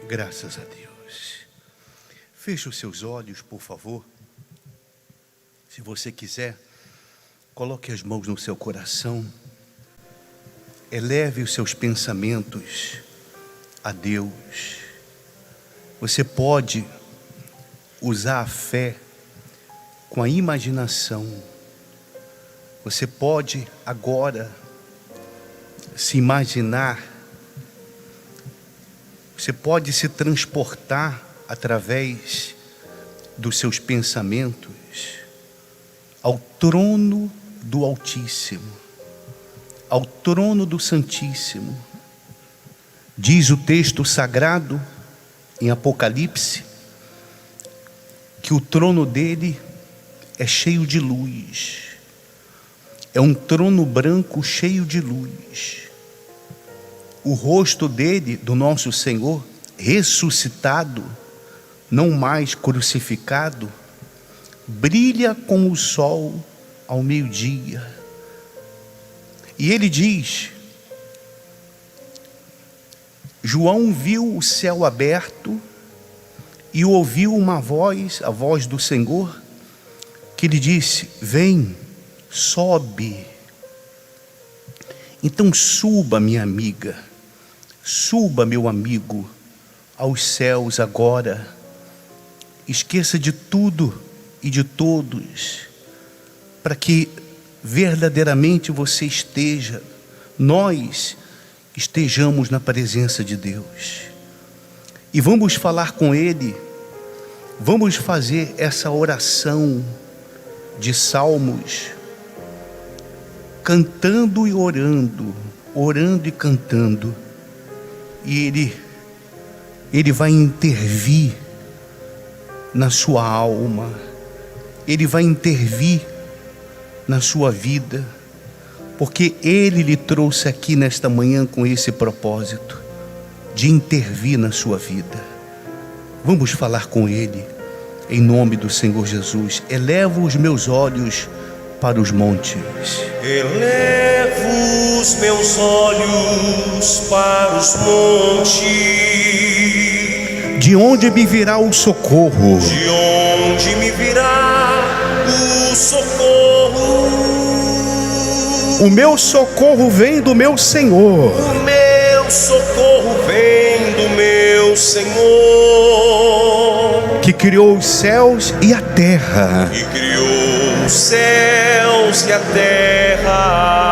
Graças a Deus. Feche os seus olhos, por favor. Se você quiser, coloque as mãos no seu coração. Eleve os seus pensamentos a Deus. Você pode usar a fé com a imaginação. Você pode agora se imaginar. Você pode se transportar através dos seus pensamentos ao trono do Altíssimo, ao trono do Santíssimo. Diz o texto sagrado em Apocalipse que o trono dele é cheio de luz. É um trono branco cheio de luz. O rosto dele, do nosso Senhor, ressuscitado, não mais crucificado, brilha como o sol ao meio-dia. E ele diz: João viu o céu aberto e ouviu uma voz, a voz do Senhor, que lhe disse: vem, sobe. Então suba, minha amiga, suba, meu amigo, aos céus agora. Esqueça de tudo e de todos, para que verdadeiramente você esteja, nós estejamos na presença de Deus. E vamos falar com Ele, vamos fazer essa oração de salmos, cantando e orando, orando e cantando. E Ele vai intervir na sua alma, Ele vai intervir na sua vida, porque Ele lhe trouxe aqui nesta manhã com esse propósito, de intervir na sua vida. Vamos falar com Ele, em nome do Senhor Jesus. Elevo os meus olhos para os montes. Elevo os meus olhos para os montes. De onde me virá o socorro? De onde me virá o socorro? O meu socorro vem do meu Senhor. O meu socorro vem do meu Senhor, que criou os céus e a terra. Que criou os céus e a terra.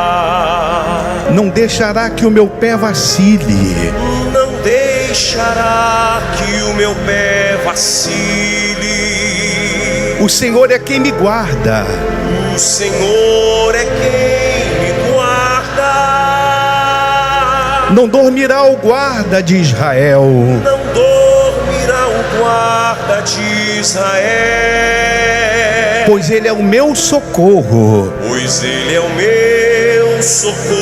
Não deixará que o meu pé vacile. Não deixará que o meu pé vacile. O Senhor é quem me guarda. O Senhor é quem me guarda. Não dormirá o guarda de Israel. Não dormirá o guarda de Israel. Pois Ele é o meu socorro. Pois Ele é o meu socorro.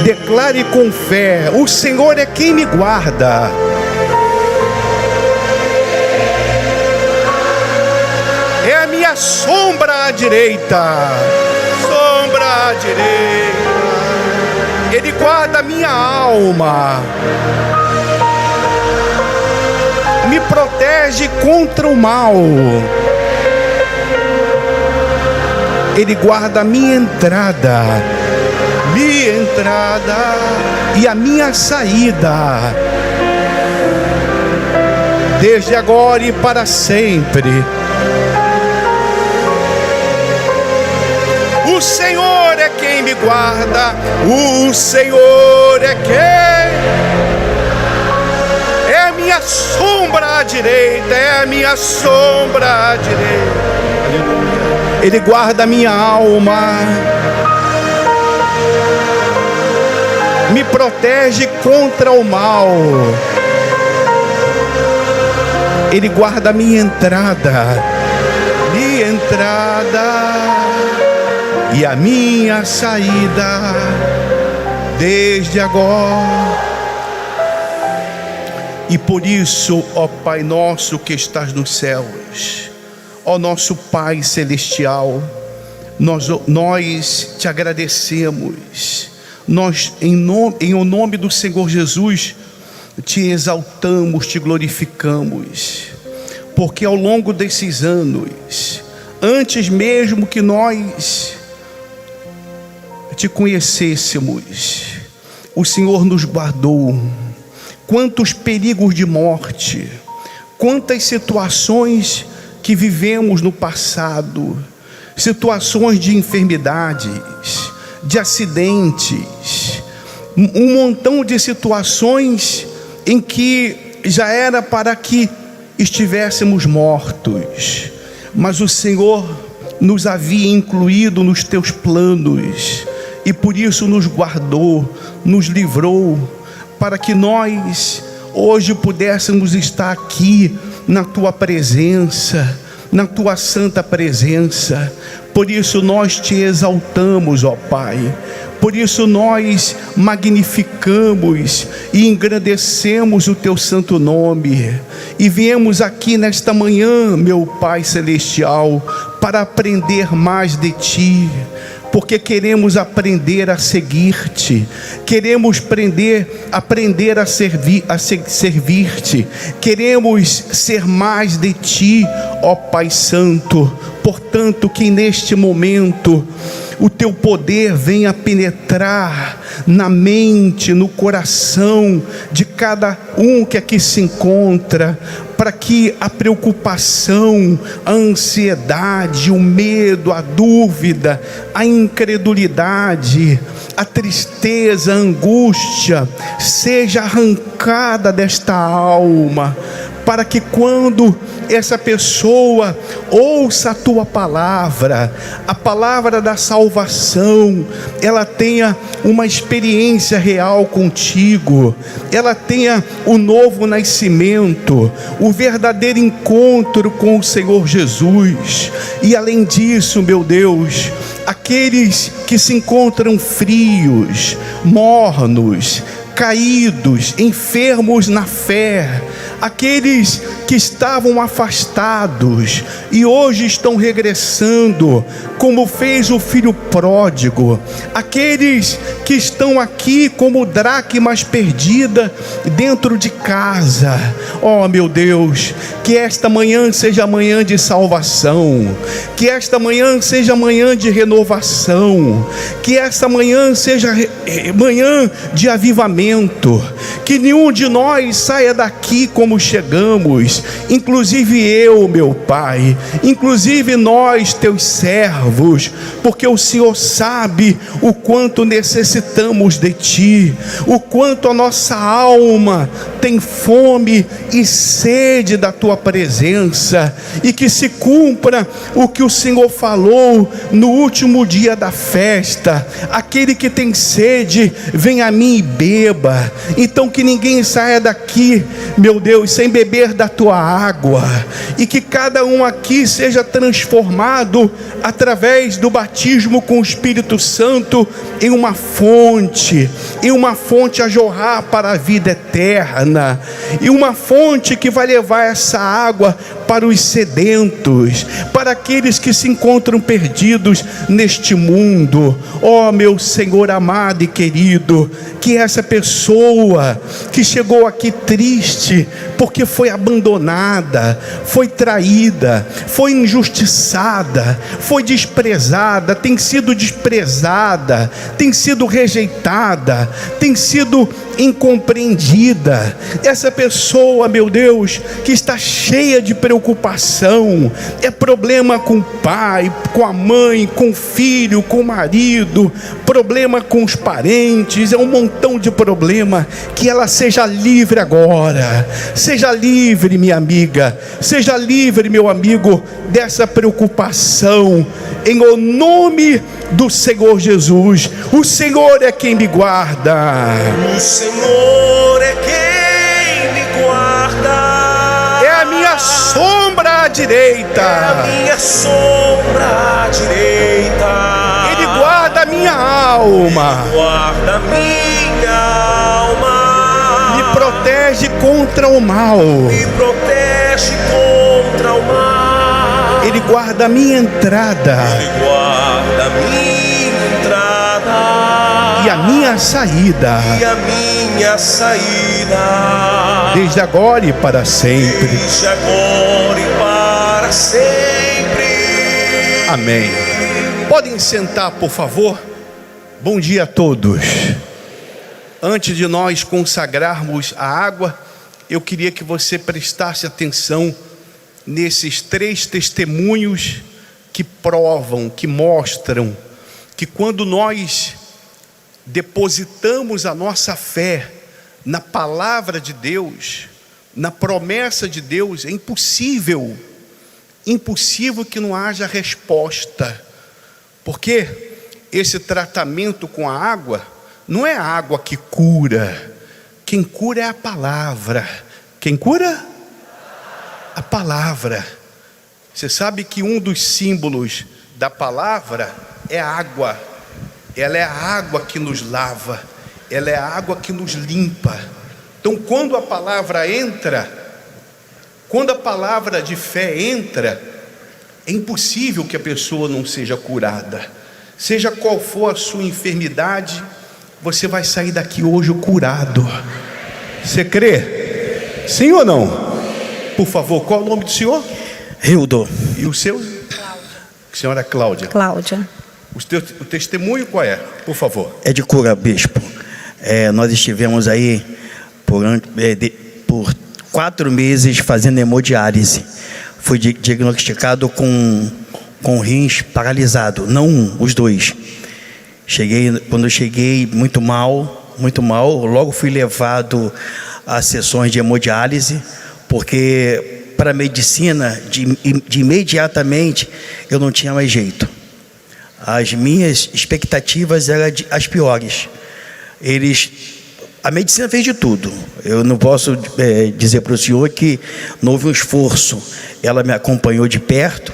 Declare com fé: o Senhor é quem me guarda. É a minha sombra à direita. Sombra à direita. Ele guarda a minha alma. Me protege contra o mal. Ele guarda a minha entrada e a minha saída, desde agora e para sempre. O Senhor é quem me guarda. O Senhor é quem é a minha sombra à direita. É a minha sombra à direita. Ele guarda a minha alma, me protege contra o mal. Ele guarda a minha entrada e a minha saída, desde agora. E por isso, ó Pai nosso que estás nos céus, ó nosso Pai celestial, nós te agradecemos. Nós, em o nome do Senhor Jesus, te exaltamos, te glorificamos, porque ao longo desses anos, antes mesmo que nós te conhecêssemos, o Senhor nos guardou. Quantos perigos de morte, quantas situações que vivemos no passado, situações de enfermidades, de acidentes, um montão de situações em que já era para que estivéssemos mortos, mas o Senhor nos havia incluído nos teus planos, e por isso nos guardou, nos livrou, para que nós hoje pudéssemos estar aqui na tua presença, na tua santa presença. Por isso nós te exaltamos, ó Pai. Por isso nós magnificamos e engrandecemos o teu santo nome. E viemos aqui nesta manhã, meu Pai Celestial, para aprender mais de ti, porque queremos aprender a seguir-te, queremos aprender a servir-te, queremos ser mais de ti, ó Pai Santo. Portanto, que neste momento o teu poder venha penetrar na mente, no coração de cada um que aqui se encontra, para que a preocupação, a ansiedade, o medo, a dúvida, a incredulidade, a tristeza, a angústia seja arrancada desta alma, para que quando essa pessoa ouça a tua palavra, a palavra da salvação, ela tenha uma experiência real contigo, ela tenha o novo nascimento, o verdadeiro encontro com o Senhor Jesus. E além disso, meu Deus, aqueles que se encontram frios, mornos, caídos, enfermos na fé, aqueles que estavam afastados e hoje estão regressando, como fez o filho pródigo, aqueles que estão aqui como dracmas perdidas dentro de casa. Oh meu Deus, que esta manhã seja manhã de salvação, que esta manhã seja manhã de renovação, que esta manhã seja manhã de avivamento, que nenhum de nós saia daqui como chegamos, inclusive eu, meu Pai, inclusive nós, teus servos, porque o Senhor sabe o quanto necessitamos de Ti, o quanto a nossa alma tem fome e sede da Tua presença, e que se cumpra o que o Senhor falou no último dia da festa: aquele que tem sede, vem a mim e beba. Então que ninguém saia daqui, meu Deus, sem beber da Tua água, e que cada um aqui seja transformado através do batismo com o Espírito Santo em uma fonte a jorrar para a vida eterna, e uma fonte que vai levar essa água para os sedentos, para aqueles que se encontram perdidos neste mundo. Ó meu Senhor amado e querido, que essa pessoa que chegou aqui triste porque foi abandonada, foi traída, foi injustiçada, foi desprezada, tem sido desprezada, tem sido rejeitada, tem sido incompreendida, essa pessoa, meu Deus, que está cheia de preocupação, é problema com o pai, com a mãe, com o filho, com o marido, problema com os parentes, é um montão de problema, que ela seja livre agora. Seja livre, minha amiga, seja livre, meu amigo, dessa preocupação, em o nome do Senhor Jesus. O Senhor é quem me guarda. O Senhor é quem me guarda. É a minha sombra à direita. É a minha sombra à direita. Ele guarda a minha alma. Ele guarda a minha alma. Me protege contra o mal. Me protege contra o mal. Ele guarda a minha entrada. Ele guarda a minha entrada E a minha saída. e a minha minha saída, desde agora e para sempre. desde agora e para sempre. Amém. Podem sentar, por favor. Bom dia a todos. Antes de nós consagrarmos a água, eu queria que você prestasse atenção nesses 3 testemunhos que provam, que mostram que quando nós depositamos a nossa fé na palavra de Deus, na promessa de Deus, é impossível que não haja resposta, porque esse tratamento com a água não é a água que cura, quem cura é a palavra. Quem cura? A palavra. Você sabe que um dos símbolos da palavra é a água. Ela é a água que nos lava, ela é a água que nos limpa. Então, quando a palavra entra, quando a palavra de fé entra, é impossível que a pessoa não seja curada. Seja qual for a sua enfermidade, você vai sair daqui hoje curado. Você crê? Sim ou não? Por favor, qual é o nome do senhor? Hildo. E o seu? Cláudia. Senhora Cláudia. Cláudia. O testemunho qual é? Por favor. É de cura, bispo. Nós estivemos aí por 4 meses fazendo hemodiálise. Fui diagnosticado com rins paralisado, não um, os 2. Quando eu cheguei muito mal, logo fui levado a sessões de hemodiálise, porque para a medicina, de imediatamente, eu não tinha mais jeito. As minhas expectativas eram as piores. A medicina fez de tudo. Eu não posso dizer para o senhor que não houve um esforço. Ela me acompanhou de perto.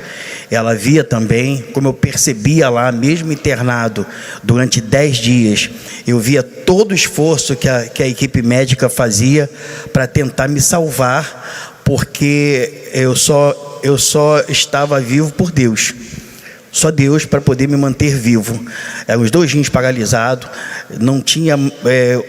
Ela via também, como eu percebia lá, mesmo internado durante 10 dias, eu via todo o esforço que a equipe médica fazia para tentar me salvar, porque eu só estava vivo por Deus. Só Deus para poder me manter vivo. Os 2 rins paralisados, não tinha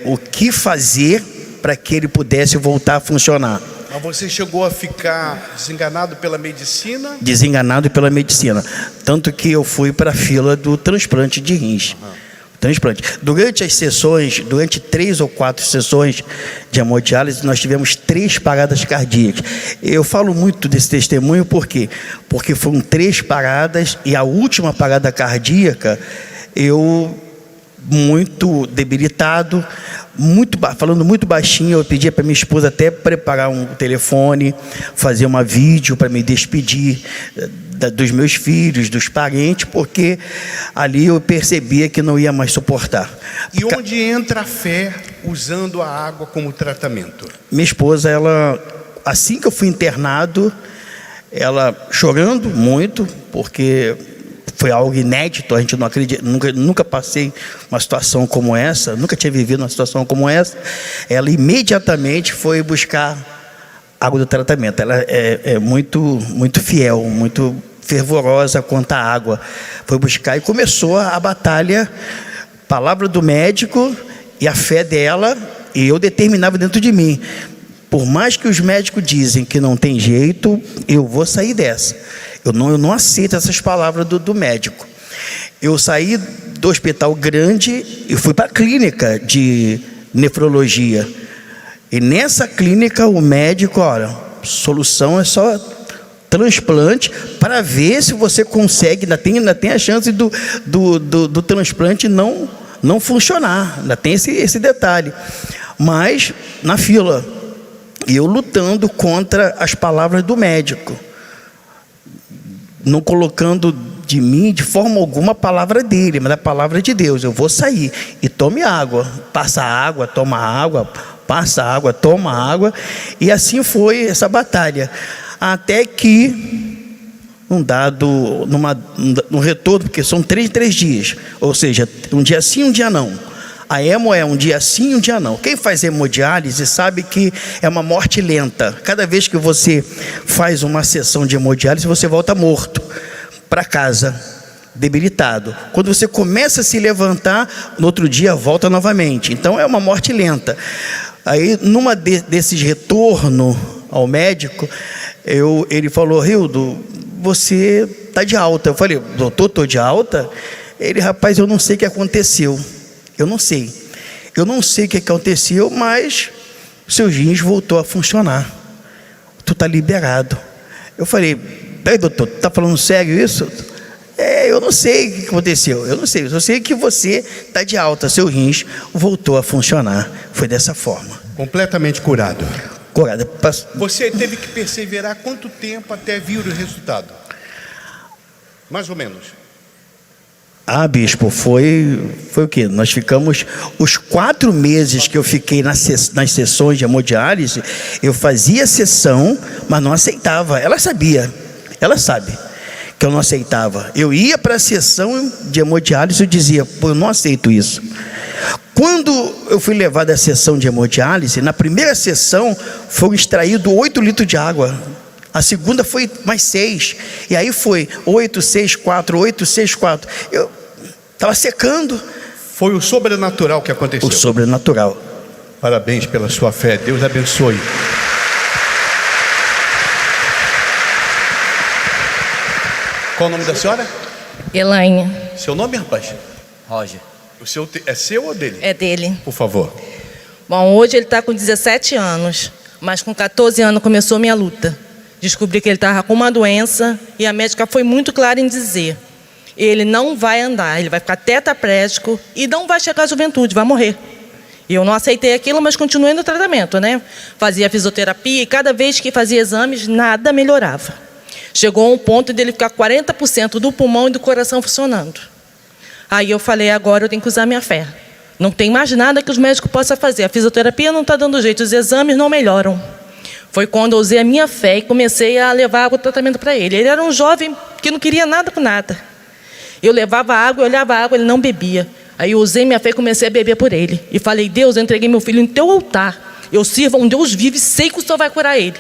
o que fazer para que ele pudesse voltar a funcionar. Mas você chegou a ficar desenganado pela medicina? Desenganado pela medicina. Tanto que eu fui para a fila do transplante de rins. Transplante. Durante as sessões, durante 3 ou 4 sessões de hemodiálise, nós tivemos 3 paradas cardíacas. Eu falo muito desse testemunho, por quê? Porque foram 3 paradas e a última parada cardíaca, eu muito debilitado, falando muito baixinho, eu pedia para minha esposa até preparar um telefone, fazer uma vídeo para me despedir dos meus filhos, dos parentes, porque ali eu percebia que não ia mais suportar. E onde entra a fé usando a água como tratamento? Minha esposa, ela, assim que eu fui internado, ela chorando muito, porque foi algo inédito, a gente não acredita, nunca passei uma situação como essa, nunca tinha vivido uma situação como essa. Ela imediatamente foi buscar água do tratamento. Ela é muito fiel, muito fervorosa quanto à água. Foi buscar e começou a batalha, palavra do médico e a fé dela, e eu determinava dentro de mim, por mais que os médicos dizem que não tem jeito, eu vou sair dessa. Eu não aceito essas palavras do médico. Eu saí do hospital grande e fui para a clínica de nefrologia. E nessa clínica o médico, olha, solução é só transplante, para ver se você consegue, ainda tem a chance do transplante não funcionar, ainda tem esse detalhe. Mas na fila, eu lutando contra as palavras do médico, não colocando de mim de forma alguma a palavra dele, mas a palavra de Deus. Eu vou sair e tome água, passa água, toma água, passa água, toma água, e assim foi essa batalha, até que no retorno, porque são 3 dias, ou seja, um dia sim, um dia não. A hemo é um dia sim, um dia não. Quem faz hemodiálise sabe que é uma morte lenta. Cada vez que você faz uma sessão de hemodiálise, você volta morto para casa. debilitado. Quando você começa a se levantar, no outro dia volta novamente. Então é uma morte lenta. Aí, desses retorno ao médico, ele falou: Rildo, você está de alta. Eu falei: doutor, estou de alta? Ele: rapaz, eu não sei o que aconteceu. Eu não sei o que aconteceu, mas seu rins voltou a funcionar. Tu está liberado. Eu falei: peraí, doutor, tu está falando sério isso? Eu não sei o que aconteceu. Eu não sei. Eu sei que você está de alta. Seu rins voltou a funcionar. Foi dessa forma. Completamente curado. Curado. Você teve que perseverar quanto tempo até vir o resultado? Mais ou menos. Bispo, foi o quê? Nós ficamos os 4 meses que eu fiquei nas sessões de hemodiálise. Eu fazia sessão, mas não aceitava. Ela sabe que eu não aceitava. Eu ia para a sessão de hemodiálise e dizia: pô, eu não aceito isso. Quando eu fui levado à sessão de hemodiálise, na primeira sessão foram extraídos 8 litros de água. A segunda foi mais 6. E aí foi 8, 6, 4, 8, 6, 4. Eu estava secando. Foi o sobrenatural que aconteceu. O sobrenatural. Parabéns pela sua fé. Deus abençoe. Qual o nome da senhora? Elaine. Seu nome, rapaz? Roger. O seu é seu ou dele? É dele. Por favor. Bom, hoje ele está com 17 anos, mas com 14 anos começou minha luta. Descobri que ele estava com uma doença e a médica foi muito clara em dizer: ele não vai andar, ele vai ficar tetraplégico e não vai chegar à juventude, vai morrer. E eu não aceitei aquilo, mas continuei no tratamento, né? Fazia fisioterapia e cada vez que fazia exames, nada melhorava. Chegou a um ponto de ele ficar 40% do pulmão e do coração funcionando. Aí eu falei: agora eu tenho que usar minha fé. Não tem mais nada que os médicos possam fazer. A fisioterapia não está dando jeito, os exames não melhoram. Foi quando eu usei a minha fé e comecei a levar o tratamento para ele. Ele era um jovem que não queria nada com nada. Eu levava água, eu olhava a água, ele não bebia. Aí eu usei minha fé e comecei a beber por ele. E falei: Deus, eu entreguei meu filho em teu altar. Eu sirvo a um Deus vivo e sei que o Senhor vai curar ele.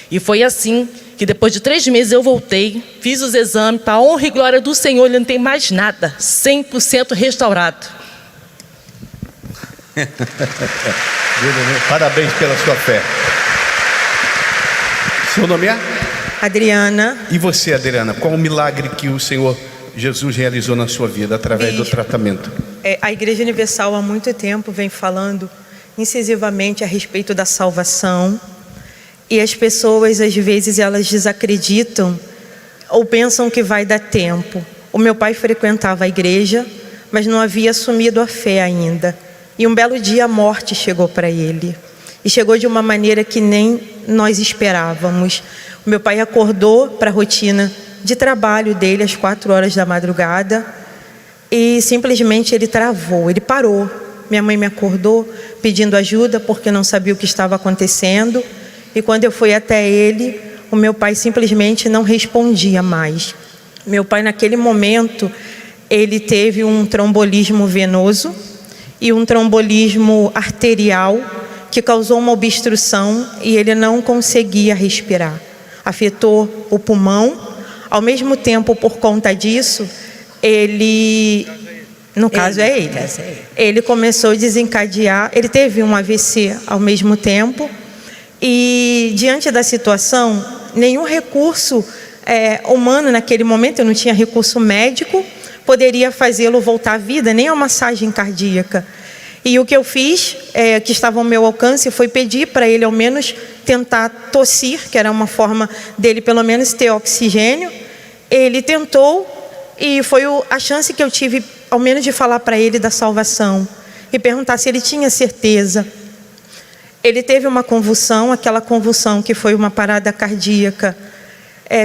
E foi assim que depois de 3 meses eu voltei, fiz os exames, para a honra e glória do Senhor, ele não tem mais nada, 100% restaurado. Parabéns pela sua fé. Seu nome é? Adriana. E você, Adriana, qual o milagre que o Senhor Jesus realizou na sua vida através do tratamento? A Igreja Universal há muito tempo vem falando incisivamente a respeito da salvação. E as pessoas, às vezes, elas desacreditam ou pensam que vai dar tempo. O meu pai frequentava a igreja, mas não havia assumido a fé ainda. E um belo dia a morte chegou para ele. E chegou de uma maneira que nem nós esperávamos. O meu pai acordou para a rotina de trabalho dele às 4 horas da madrugada e simplesmente ele travou, ele parou. Minha mãe me acordou pedindo ajuda porque não sabia o que estava acontecendo. E quando eu fui até ele, o meu pai simplesmente não respondia mais. Meu pai, naquele momento, ele teve um trombolismo venoso e um trombolismo arterial que causou uma obstrução e ele não conseguia respirar. Afetou o pulmão. Ao mesmo tempo, por conta disso, ele começou a desencadear, ele teve um AVC ao mesmo tempo. E diante da situação, nenhum recurso humano naquele momento, eu não tinha recurso médico, poderia fazê-lo voltar à vida, nem a massagem cardíaca. E o que eu fiz, que estava ao meu alcance, foi pedir para ele ao menos tentar tossir, que era uma forma dele pelo menos ter oxigênio. Ele tentou e foi a chance que eu tive ao menos de falar para ele da salvação e perguntar se ele tinha certeza. Ele teve uma convulsão, aquela convulsão que foi uma parada cardíaca,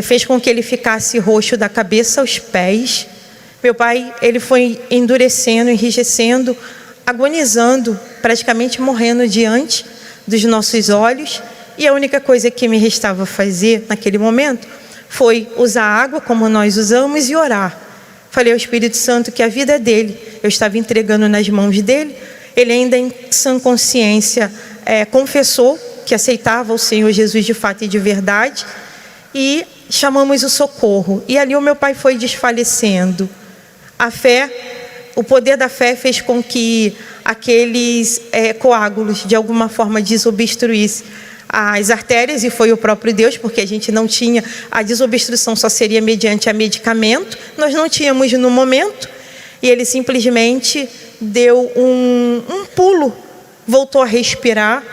fez com que ele ficasse roxo da cabeça aos pés. Meu pai, ele foi endurecendo, enrijecendo, agonizando, praticamente morrendo diante dos nossos olhos. E a única coisa que me restava fazer naquele momento foi usar água como nós usamos e orar. Falei ao Espírito Santo que a vida dele, eu estava entregando nas mãos dele. Ele ainda em sã consciência confessou que aceitava o Senhor Jesus de fato e de verdade. E chamamos o socorro. E ali o meu pai foi desfalecendo. A fé, o poder da fé fez com que aqueles coágulos, de alguma forma, desobstruíssem as artérias, e foi o próprio Deus, porque a gente não tinha, a desobstrução só seria mediante a medicamento, nós não tínhamos no momento, e ele simplesmente deu um pulo, voltou a respirar,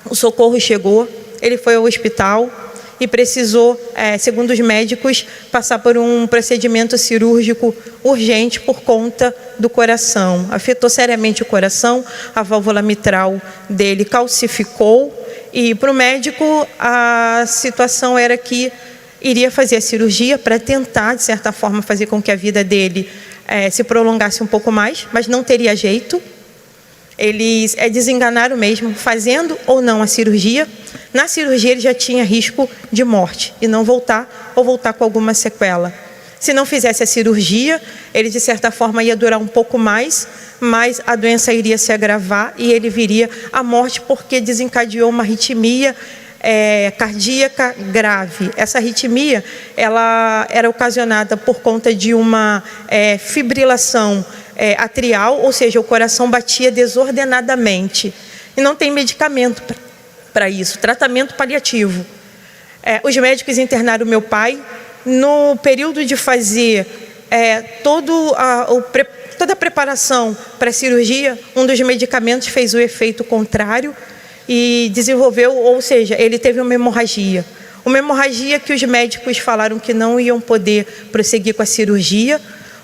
o socorro chegou, ele foi ao hospital e precisou, segundo os médicos, passar por um procedimento cirúrgico urgente por conta do coração. Afetou seriamente o coração, a válvula mitral dele calcificou, e para o médico a situação era que iria fazer a cirurgia para tentar, de certa forma, fazer com que a vida dele se prolongasse um pouco mais, mas não teria jeito. Eles desenganaram mesmo, fazendo ou não a cirurgia. Na cirurgia ele já tinha risco de morte e não voltar, ou voltar com alguma sequela. Se não fizesse a cirurgia, ele de certa forma ia durar um pouco mais, mas a doença iria se agravar e ele viria à morte, porque desencadeou uma arritmia cardíaca grave. Essa arritmia, ela era ocasionada por conta de uma fibrilação atrial, ou seja, o coração batia desordenadamente. E não tem medicamento para isso, tratamento paliativo. Os médicos internaram meu pai. No período de fazer toda a preparação para a cirurgia, um dos medicamentos fez o efeito contrário e desenvolveu, ou seja, ele teve uma hemorragia. Uma hemorragia que os médicos falaram que não iam poder prosseguir com a cirurgia,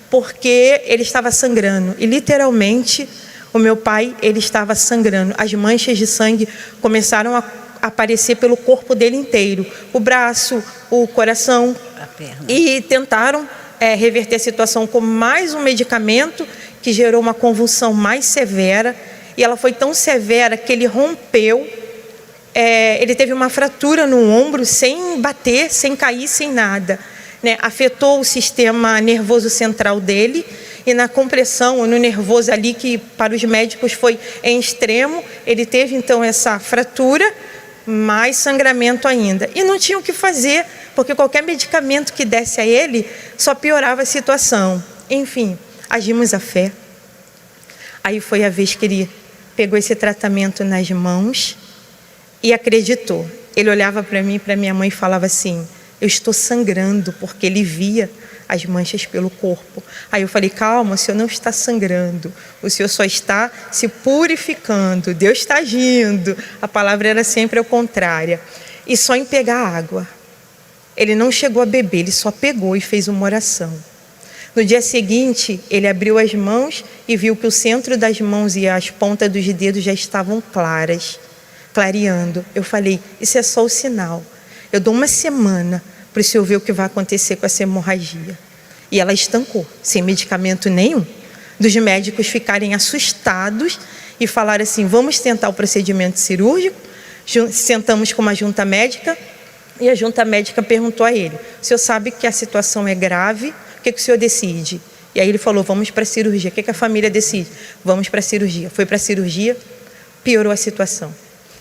porque ele estava sangrando. E literalmente, o meu pai, ele estava sangrando. As manchas de sangue começaram a aparecer pelo corpo dele inteiro. O braço, o coração. A perna. E tentaram reverter a situação com mais um medicamento que gerou uma convulsão mais severa. E ela foi tão severa que ele rompeu. Ele teve uma fratura no ombro, sem bater, sem cair, sem nada. Afetou o sistema nervoso central dele, e na compressão, no nervoso ali, que para os médicos foi em extremo, ele teve então essa fratura, mais sangramento ainda. E não tinha o que fazer, porque qualquer medicamento que desse a ele só piorava a situação. Enfim, agimos a fé. Aí foi a vez que ele pegou esse tratamento nas mãos e acreditou. Ele olhava para mim e para minha mãe e falava assim: eu estou sangrando, porque ele via as manchas pelo corpo. Aí eu falei: calma, o senhor não está sangrando, o senhor só está se purificando, Deus está agindo. A palavra era sempre ao contrário. E só em pegar água. Ele não chegou a beber, ele só pegou e fez uma oração. No dia seguinte, ele abriu as mãos e viu que o centro das mãos e as pontas dos dedos já estavam claras, clareando. Eu falei: isso é só o sinal. Eu dou uma semana para o senhor ver o que vai acontecer com essa hemorragia. E ela estancou, sem medicamento nenhum. Dos médicos ficarem assustados e falaram assim: vamos tentar o procedimento cirúrgico. Sentamos com uma junta médica e a junta médica perguntou a ele: o senhor sabe que a situação é grave, o que o senhor decide? E aí ele falou: vamos para a cirurgia. O que a família decide? Vamos para a cirurgia. Foi para a cirurgia, piorou a situação.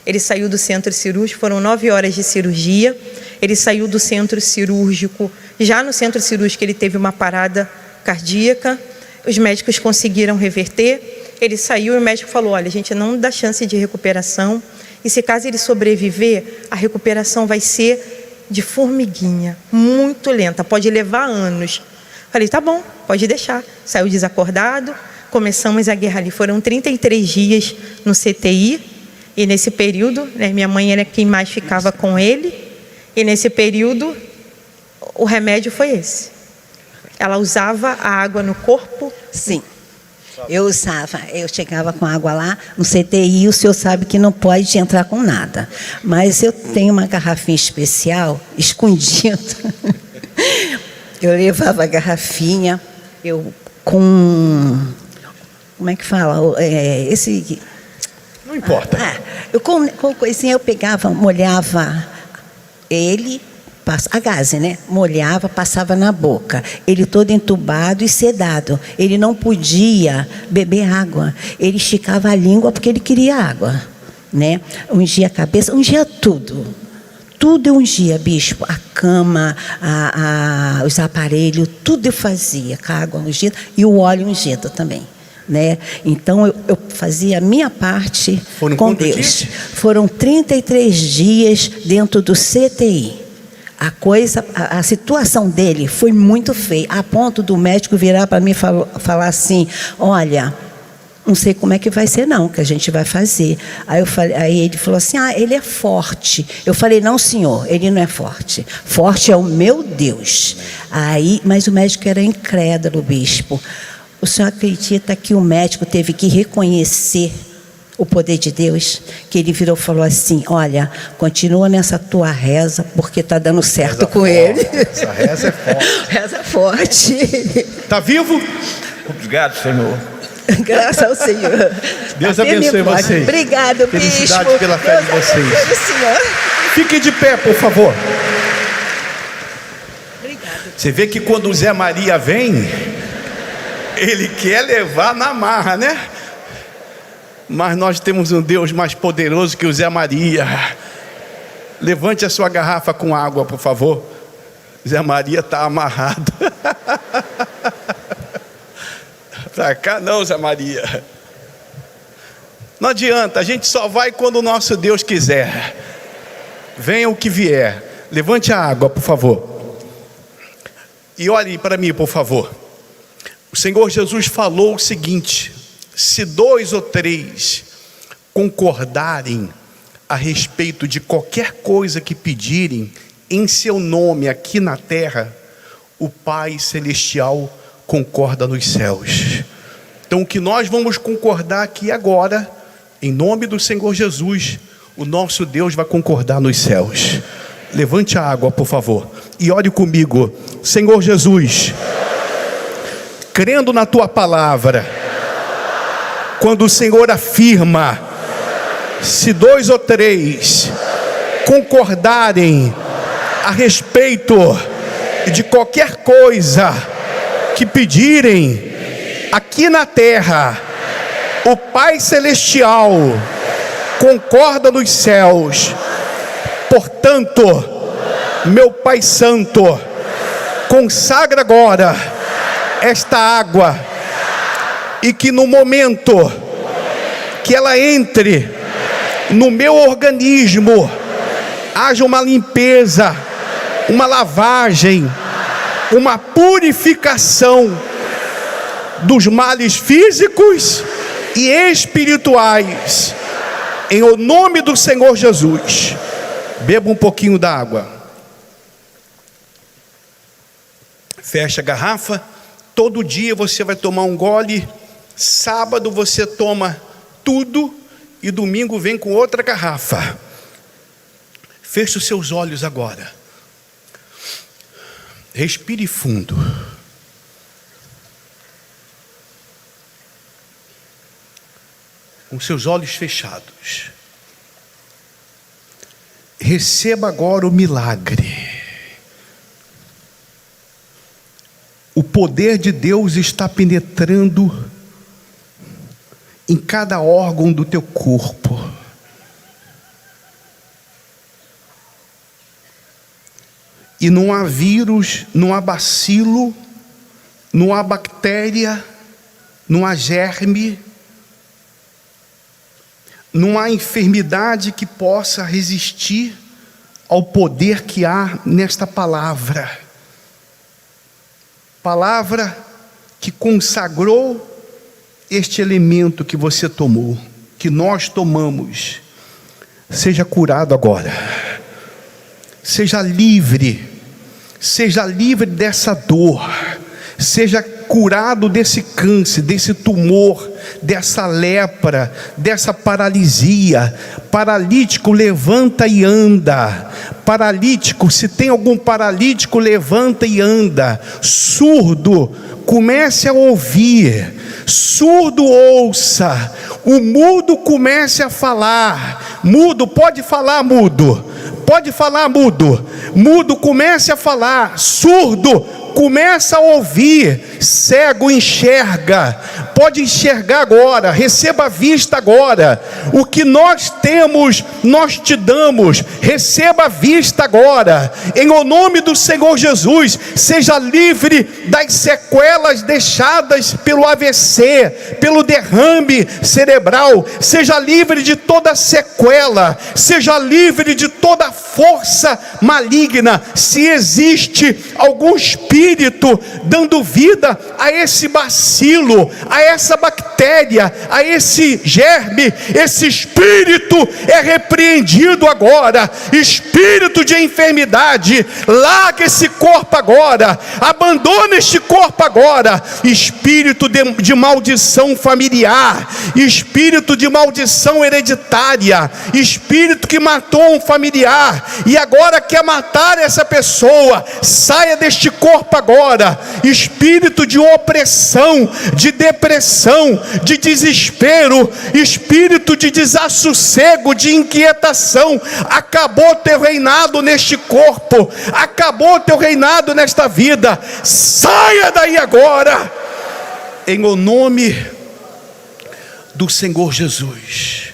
Ele saiu do centro cirúrgico, foram 9 horas de cirurgia. Ele saiu do centro cirúrgico. Já no centro cirúrgico ele teve uma parada cardíaca. Os médicos conseguiram reverter. Ele saiu e o médico falou: olha, a gente não dá chance de recuperação. E se caso ele sobreviver, a recuperação vai ser de formiguinha, muito lenta, pode levar anos. Falei: tá bom, pode deixar. Saiu desacordado, começamos a guerra ali. Foram 33 dias no CTI. E nesse período, minha mãe era quem mais ficava com ele. E nesse período, o remédio foi esse. Ela usava a água no corpo? Sim, eu usava. Eu chegava com água lá no CTI, o senhor sabe que não pode entrar com nada. Mas eu tenho uma garrafinha especial, escondida. Eu levava a garrafinha, como é que fala? Não importa. Com coisinha eu pegava, molhava ele, a gaze, né? Molhava, passava na boca. Ele todo entubado e sedado. Ele não podia beber água. Ele esticava a língua porque ele queria água, né? Ungia a cabeça, ungia tudo. tudo eu ungia, bispo. A cama, os aparelhos, tudo eu fazia com a água ungida e o óleo ungido também, né? Então eu fazia a minha parte com Deus. Dias? Foram 33 dias dentro do CTI. A situação dele foi muito feia, a ponto do médico virar para mim e falar assim: olha, não sei como é que vai ser não, que a gente vai fazer. Aí ele falou assim: ele é forte. Eu falei: não, senhor, ele não é forte. Forte é o meu Deus. Mas o médico era incrédulo, bispo. O senhor acredita que o médico teve que reconhecer o poder de Deus? Que ele virou e falou assim: olha, continua nessa tua reza, porque está dando certo com ele. Essa reza é forte. Reza é forte. Está vivo? Obrigado, Senhor. Graças ao Senhor. Deus abençoe vocês. Obrigado, felicidade bispo. pela fé de vocês. Senhor. Fiquem de pé, por favor. Obrigado. Você vê que quando o Zé Maria vem, ele quer levar na marra, né? Mas nós temos um Deus mais poderoso que o Zé Maria. Levante a sua garrafa com água, por favor. Zé Maria está amarrado. Pra cá não, Zé Maria. Não adianta, a gente só vai quando o nosso Deus quiser. Venha o que vier. Levante a água, por favor. E olhe para mim, por favor. O Senhor Jesus falou o seguinte: se 2 ou 3 concordarem a respeito de qualquer coisa que pedirem em seu nome aqui na terra, o Pai Celestial concorda nos céus. Então o que nós vamos concordar aqui agora, em nome do Senhor Jesus, o nosso Deus vai concordar nos céus. Levante a água, por favor, e ore comigo. Senhor Jesus, crendo na tua palavra, quando o Senhor afirma: se 2 ou 3 concordarem a respeito de qualquer coisa que pedirem aqui na terra, o Pai Celestial concorda nos céus. Portanto, meu Pai Santo, consagra agora esta água, e que no momento que ela entre no meu organismo, haja uma limpeza, uma lavagem, uma purificação dos males físicos e espirituais, em o nome do Senhor Jesus. Beba um pouquinho da água. Fecha a garrafa. Todo dia você vai tomar um gole. Sábado você toma tudo e domingo vem com outra garrafa. Feche os seus olhos agora. Respire fundo. Com seus olhos fechados. Receba agora o milagre. O poder de Deus está penetrando em cada órgão do teu corpo. E não há vírus, não há bacilo, não há bactéria, não há germe, não há enfermidade que possa resistir ao poder que há nesta palavra. Palavra que consagrou este elemento que você tomou, que nós tomamos. Seja curado agora. Seja livre dessa dor, seja curado desse câncer, desse tumor, dessa lepra, dessa paralisia. Paralítico, levanta e anda. Paralítico, se tem algum paralítico, levanta e anda. Surdo, comece a ouvir. Surdo, ouça. O mudo, comece a falar. Mudo, pode falar, mudo. Pode falar, mudo. Mudo, comece a falar. Surdo, começa a ouvir. Cego, enxerga. pode enxergar agora, receba a vista agora. O que nós temos, nós te damos, receba a vista agora. Em o nome do Senhor Jesus, seja livre das sequelas deixadas pelo AVC, pelo derrame cerebral. Seja livre de toda sequela, seja livre de toda força maligna. Se existe algum espírito dando vida a esse bacilo, a essa bactéria, a esse germe, esse espírito é repreendido agora. Espírito de enfermidade, larga esse corpo agora, abandona este corpo agora. Espírito de maldição familiar, espírito de maldição hereditária, espírito que matou um familiar e agora quer matar essa pessoa, saia deste corpo agora. Espírito de opressão, de depressão, de desespero, espírito de desassossego, de inquietação, acabou teu reinado neste corpo, acabou teu reinado nesta vida. Saia daí agora, em o nome do Senhor Jesus.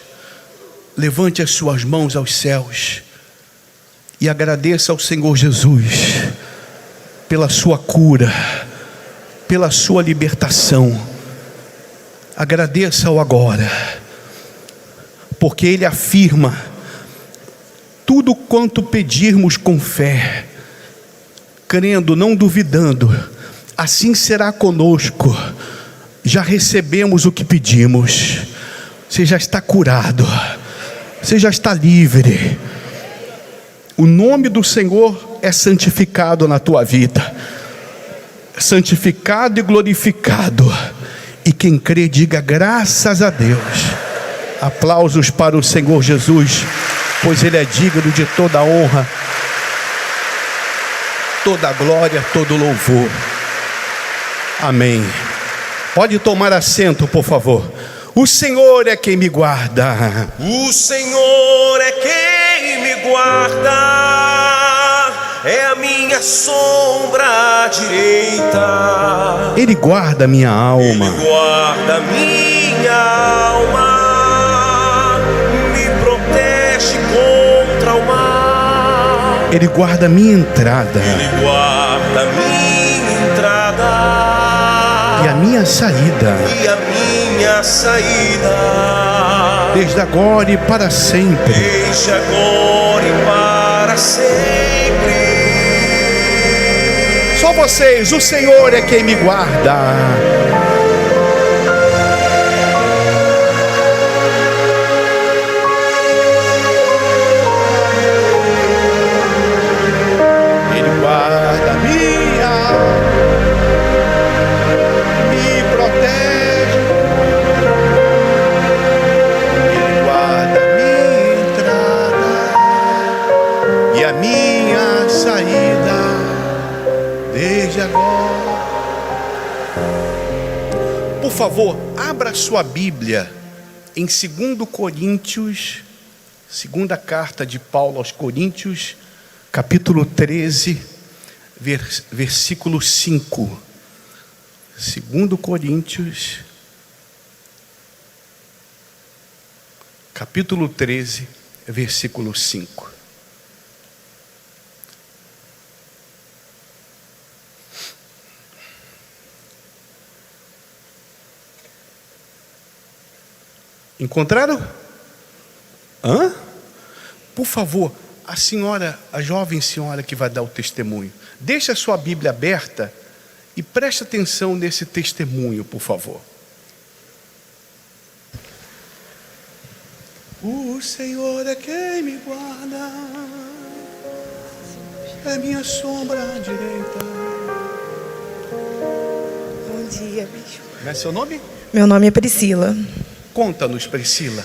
Levante as suas mãos aos céus e agradeça ao Senhor Jesus pela sua cura, pela sua libertação. Agradeça-o agora, porque Ele afirma: tudo quanto pedirmos com fé, crendo, não duvidando, assim será conosco. Já recebemos o que pedimos. Você já está curado, você já está livre. O nome do Senhor é santificado na tua vida, santificado e glorificado. E quem crê, diga graças a Deus. Aplausos para o Senhor Jesus, pois Ele é digno de toda a honra, toda a glória, todo o louvor. Amém. Pode tomar assento, por favor. O Senhor é quem me guarda. O Senhor é quem me guarda, é a minha sombra direita. Ele guarda minha alma. Ele guarda minha alma, me protege contra o mal. Ele guarda minha entrada. Ele guarda minha entrada E a minha saída. e a minha saída, Desde agora e para sempre. desde agora e para sempre. Só vocês, o Senhor é quem me guarda. Ele guarda minha alma, me protege. Ele guarda minha entrada e a minha saída, desde agora. Por favor, abra sua Bíblia em 2 Coríntios, segunda carta de Paulo aos Coríntios, capítulo 13, versículo 5. 2 Coríntios, capítulo 13, versículo 5. Encontraram? Hã? Por favor, a senhora, a jovem senhora que vai dar o testemunho, deixa a sua Bíblia aberta e preste atenção nesse testemunho, por favor. O Senhor é quem me guarda, é minha sombra direita. Bom dia, bispo. Como é seu nome? Meu nome é Priscila. Conta-nos, Priscila,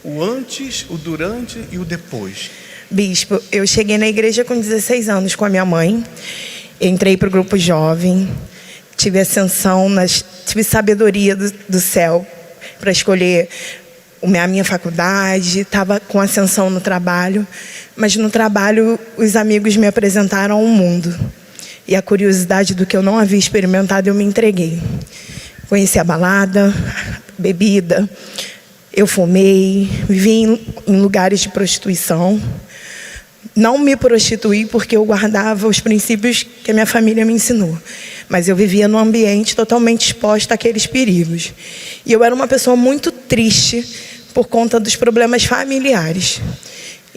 o antes, o durante e o depois. Bispo, eu cheguei na igreja com 16 anos com a minha mãe. Entrei para o grupo jovem. Tive ascensão, tive sabedoria do céu para escolher a minha faculdade. Estava com ascensão no trabalho. Mas no trabalho, os amigos me apresentaram ao mundo. E a curiosidade do que eu não havia experimentado, eu me entreguei. Conheci a balada, bebida, eu fumei, vivi em lugares de prostituição. Não me prostituí porque eu guardava os princípios que a minha família me ensinou. Mas eu vivia num ambiente totalmente exposto àqueles perigos. E eu era uma pessoa muito triste por conta dos problemas familiares.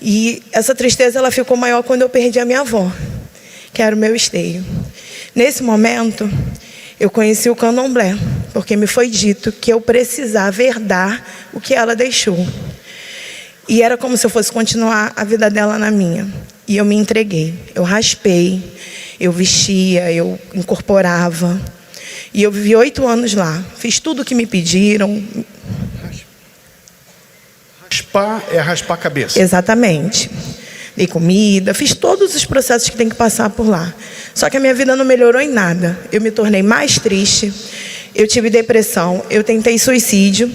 E essa tristeza ela ficou maior quando eu perdi a minha avó, que era o meu esteio. Nesse momento, eu conheci o candomblé, porque me foi dito que eu precisava herdar o que ela deixou. E era como se eu fosse continuar a vida dela na minha. E eu me entreguei. Eu raspei, eu vestia, eu incorporava. E eu vivi 8 anos lá. Fiz tudo o que me pediram. Raspar é raspar a cabeça. Exatamente. Dei comida, fiz todos os processos que tem que passar por lá. Só que a minha vida não melhorou em nada. Eu me tornei mais triste. Eu tive depressão. Eu tentei suicídio.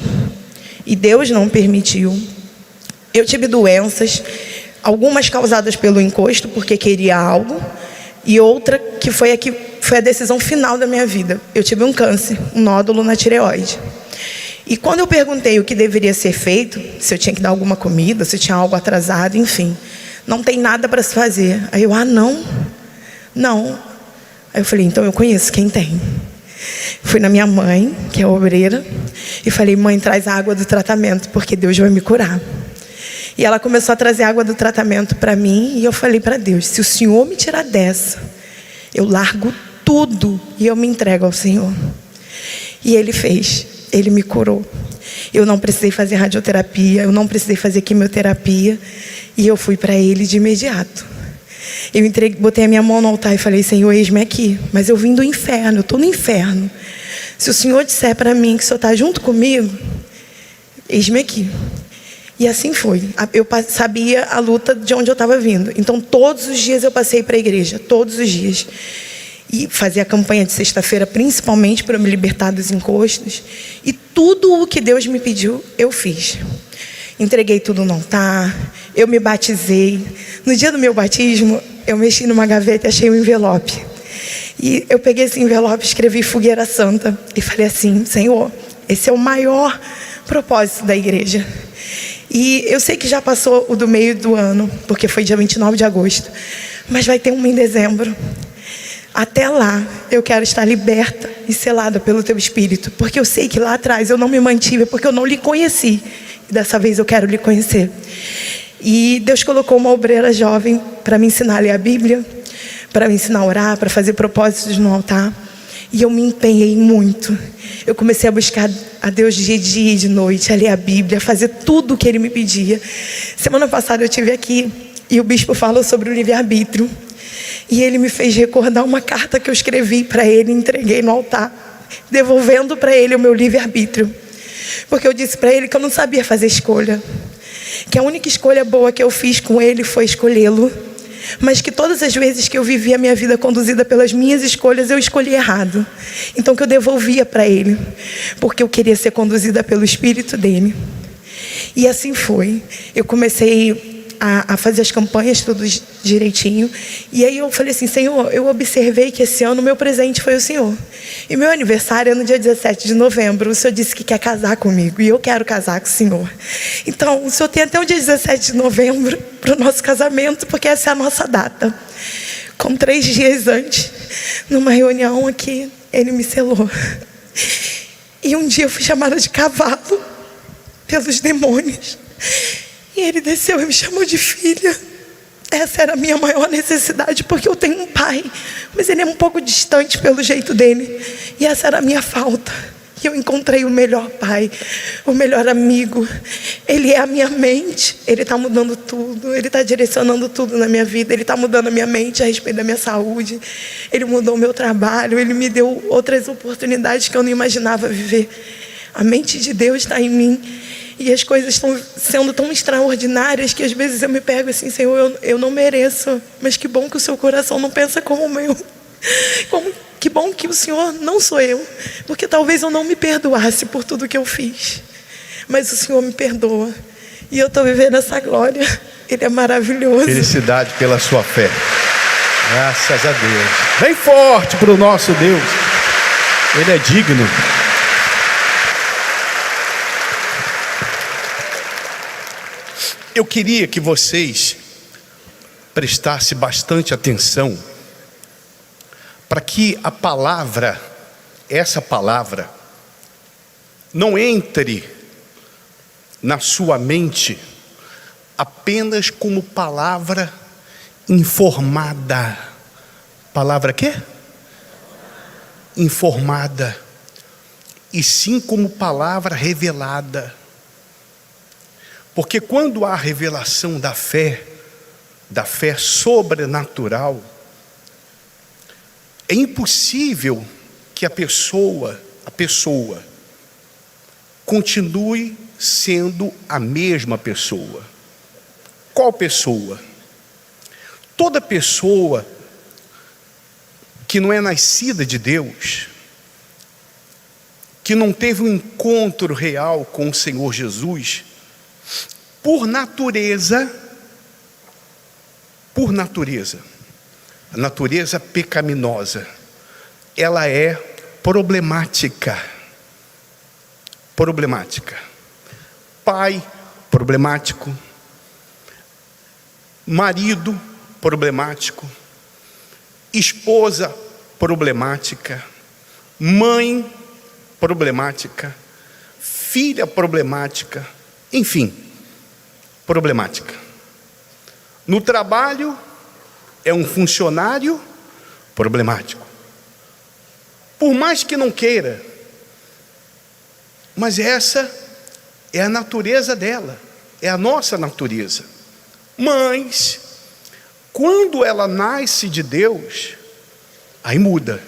E Deus não permitiu. Eu tive doenças, algumas causadas pelo encosto, porque queria algo, e outra que foi a decisão final da minha vida. Eu tive um câncer, um nódulo na tireoide. E quando eu perguntei o que deveria ser feito, se eu tinha que dar alguma comida, se tinha algo atrasado, enfim, não tem nada para se fazer. Aí eu, não. Aí eu falei, então eu conheço quem tem. Fui na minha mãe, que é obreira, e falei, mãe, traz a água do tratamento, porque Deus vai me curar. E ela começou a trazer água do tratamento para mim. E eu falei para Deus, se o Senhor me tirar dessa, eu largo tudo e eu me entrego ao Senhor. E Ele fez. Ele me curou. Eu não precisei fazer radioterapia, eu não precisei fazer quimioterapia. E eu fui para Ele de imediato. Eu botei a minha mão no altar e falei, Senhor, eis-me aqui. Mas eu vim do inferno, eu estou no inferno. Se o Senhor disser para mim que o Senhor está junto comigo, eis-me aqui. E assim foi. Eu sabia a luta de onde eu estava vindo. Então, todos os dias eu passei para a igreja. Todos os dias. E fazia a campanha de sexta-feira, principalmente para me libertar dos encostos. E tudo o que Deus me pediu, eu fiz. Entreguei tudo no altar. Eu me batizei. No dia do meu batismo, eu mexi numa gaveta e achei um envelope. E eu peguei esse envelope, escrevi Fogueira Santa. E falei assim, Senhor, esse é o maior propósito da igreja. E eu sei que já passou o do meio do ano, porque foi dia 29 de agosto. Mas vai ter um em dezembro. Até lá, eu quero estar liberta e selada pelo Teu Espírito. Porque eu sei que lá atrás eu não me mantive, porque eu não lhe conheci. E dessa vez eu quero lhe conhecer. E Deus colocou uma obreira jovem para me ensinar a ler a Bíblia, para me ensinar a orar, para fazer propósitos no altar. E eu me empenhei muito. Eu comecei a buscar a Deus de dia e de noite, a ler a Bíblia, a fazer tudo o que Ele me pedia. Semana passada eu estive aqui e o bispo falou sobre o livre-arbítrio. E ele me fez recordar uma carta que eu escrevi para ele, entreguei no altar, devolvendo para ele o meu livre-arbítrio. Porque eu disse para ele que eu não sabia fazer escolha. Que a única escolha boa que eu fiz com ele foi escolhê-lo. Mas que todas as vezes que eu vivia a minha vida conduzida pelas minhas escolhas, eu escolhi errado. Então que eu devolvia para ele, porque eu queria ser conduzida pelo Espírito dele. E assim foi. Eu comecei a fazer as campanhas tudo direitinho. E aí eu falei assim, Senhor, eu observei que esse ano o meu presente foi o Senhor. E meu aniversário é no dia 17 de novembro. O Senhor disse que quer casar comigo. E eu quero casar com o Senhor. Então, o Senhor tem até o dia 17 de novembro para o nosso casamento, porque essa é a nossa data. Com 3 dias antes, numa reunião aqui, Ele me selou. E um dia eu fui chamada de cavalo pelos demônios. E Ele desceu e me chamou de filha. Essa era a minha maior necessidade, porque eu tenho um pai, mas ele é um pouco distante pelo jeito dele. E essa era a minha falta. E eu encontrei o melhor pai, o melhor amigo. Ele é a minha mente. Ele está mudando tudo. Ele está direcionando tudo na minha vida. Ele está mudando a minha mente a respeito da minha saúde. Ele mudou o meu trabalho. Ele me deu outras oportunidades que eu não imaginava viver. A mente de Deus está em mim. E as coisas estão sendo tão extraordinárias que às vezes eu me pego assim, Senhor, eu não mereço. Mas que bom que o seu coração não pensa como o meu. Que bom que o Senhor não sou eu. Porque talvez eu não me perdoasse por tudo que eu fiz. Mas o Senhor me perdoa. E eu estou vivendo essa glória. Ele é maravilhoso. Felicidade pela sua fé. Graças a Deus. Bem forte para o nosso Deus. Ele é digno. eu queria que vocês prestassem bastante atenção para que a palavra, essa palavra, não entre na sua mente apenas como palavra informada. Palavra quê? Informada. E sim como palavra revelada. Porque quando há revelação da fé sobrenatural, é impossível que a pessoa continue sendo a mesma pessoa. Qual pessoa? Toda pessoa que não é nascida de Deus, que não teve um encontro real com o Senhor Jesus, por natureza, a natureza pecaminosa, ela é problemática. Pai problemático, marido problemático, esposa problemática, mãe problemática, filha problemática, enfim, problemática. No trabalho, é um funcionário problemático. Por mais que não queira, mas essa é a natureza dela, é a nossa natureza. Mas, quando ela nasce de Deus, aí muda.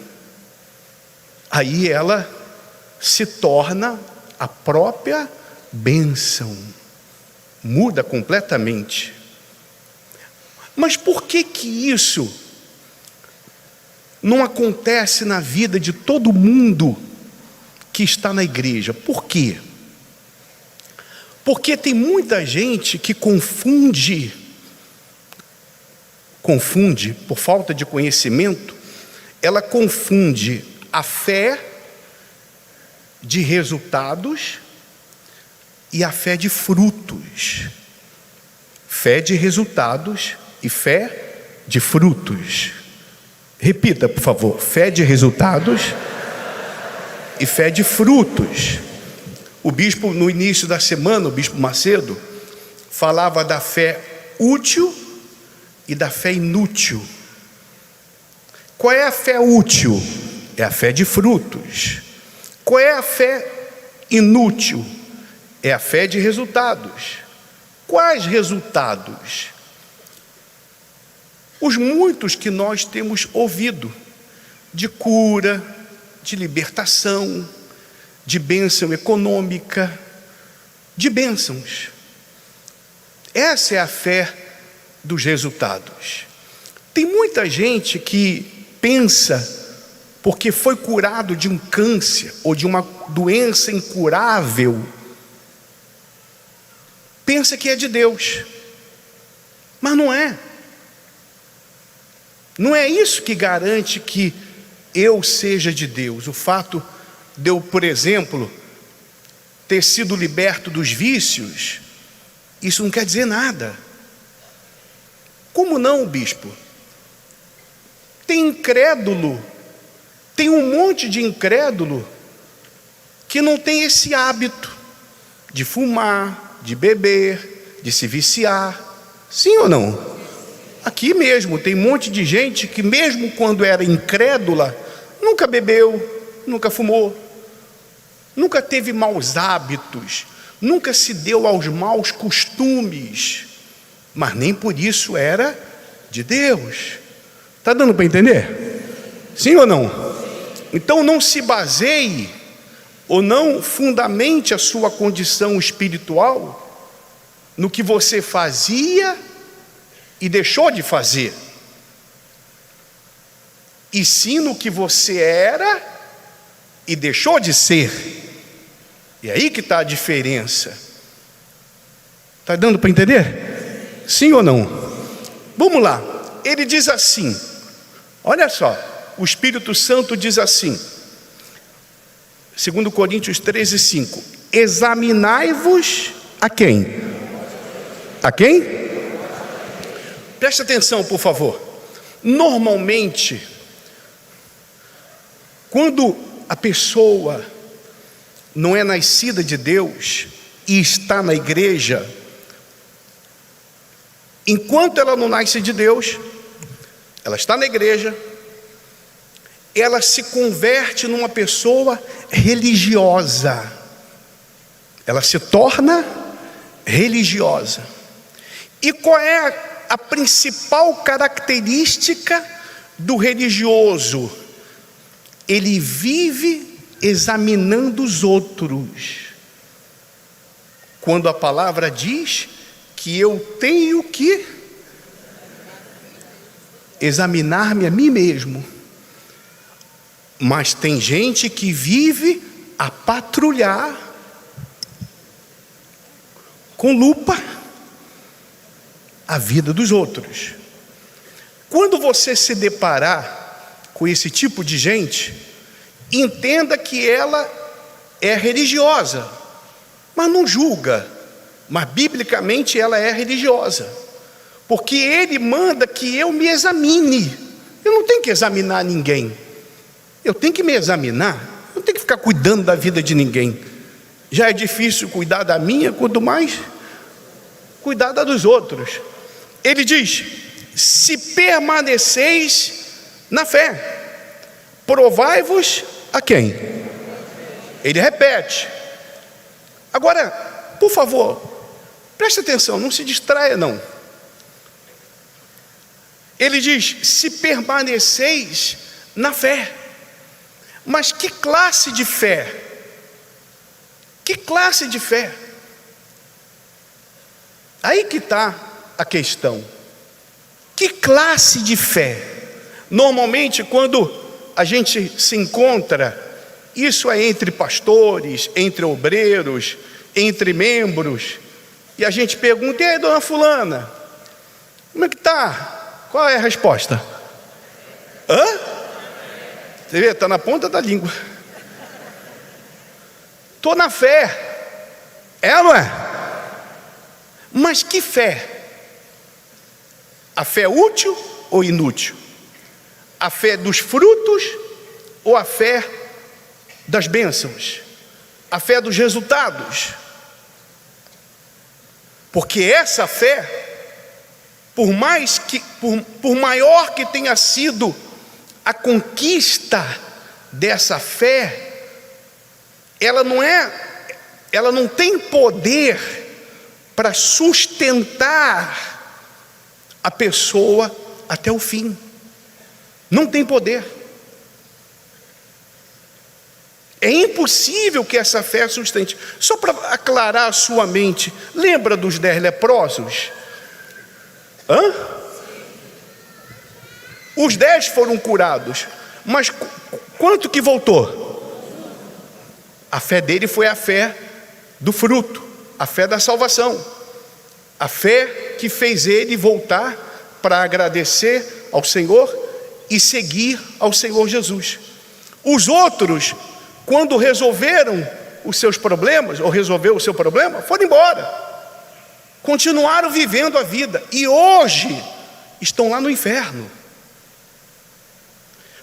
Aí ela se torna a própria bênção. Muda completamente. Mas por que isso não acontece na vida de todo mundo que está na igreja? Por quê? Porque tem muita gente que confunde por falta de conhecimento, ela confunde a fé de resultados e a fé de frutos. Fé de resultados e fé de frutos. Repita, por favor. Fé de resultados e fé de frutos. O bispo, no início da semana, o bispo Macedo, falava da fé útil e da fé inútil. Qual é a fé útil? É a fé de frutos. Qual é a fé inútil? É a fé de resultados. Quais resultados? Os muitos que nós temos ouvido, de cura, de libertação, de bênção econômica, de bênçãos. Essa é a fé dos resultados. Tem muita gente que pensa, porque foi curado de um câncer ou de uma doença incurável, pensa que é de Deus, mas não é. Não é isso que garante que eu seja de Deus. O fato de eu, por exemplo, ter sido liberto dos vícios, isso não quer dizer nada. Como não, bispo? Tem incrédulo, tem um monte de incrédulo que não tem esse hábito de fumar, de beber, de se viciar. Sim ou não? Aqui mesmo tem um monte de gente que mesmo quando era incrédula, nunca bebeu, nunca fumou, nunca teve maus hábitos, nunca se deu aos maus costumes, mas nem por isso era de Deus. Está dando para entender? Sim ou não? Então não se baseie ou não fundamente a sua condição espiritual no que você fazia e deixou de fazer, e sim no que você era e deixou de ser. E aí que está a diferença. Está dando para entender? Sim ou não? Vamos lá. Ele diz assim, olha só, o Espírito Santo diz assim, 2 Coríntios 13:5, examinai-vos a quem? A quem? Preste atenção, por favor. Normalmente, quando a pessoa não é nascida de Deus e está na igreja, enquanto ela não nasce de Deus, ela está na igreja, ela se converte numa pessoa religiosa. Ela se torna religiosa. E qual é a principal característica do religioso? Ele vive examinando os outros. Quando a palavra diz que eu tenho que examinar-me a mim mesmo. Mas tem gente que vive a patrulhar com lupa a vida dos outros. Quando você se deparar com esse tipo de gente, entenda que ela é religiosa, mas não julga, mas biblicamente ela é religiosa, porque ele manda que eu me examine. Eu não tenho que examinar ninguém, eu tenho que me examinar, eu não tenho que ficar cuidando da vida de ninguém. Já é difícil cuidar da minha, quanto mais cuidar da dos outros. Ele diz: se permaneceis na fé, provai-vos a quem? Ele repete. Agora, por favor, preste atenção, não se distraia não. Ele diz: se permaneceis na fé. Mas que classe de fé? Que classe de fé? Aí que está a questão. Que classe de fé? Normalmente, quando a gente se encontra, isso é entre pastores, entre obreiros, entre membros, e a gente pergunta: e aí, dona fulana, como é que está? Qual é a resposta? Hã? Você vê, está na ponta da língua. Estou na fé. É ou não é? Mas que fé? A fé útil ou inútil? A fé dos frutos ou a fé das bênçãos? A fé dos resultados? Porque essa fé, por maior que tenha sido a conquista dessa fé, ela não tem poder para sustentar a pessoa até o fim. Não tem poder. É impossível que essa fé sustente. Só para aclarar a sua mente, lembra dos 10 leprosos? Os 10 foram curados, mas quanto que voltou? A fé dele foi a fé do fruto, a fé da salvação, a fé que fez ele voltar para agradecer ao Senhor e seguir ao Senhor Jesus. Os outros, quando resolveram os seus problemas, ou resolveu o seu problema, foram embora, continuaram vivendo a vida, e hoje estão lá no inferno.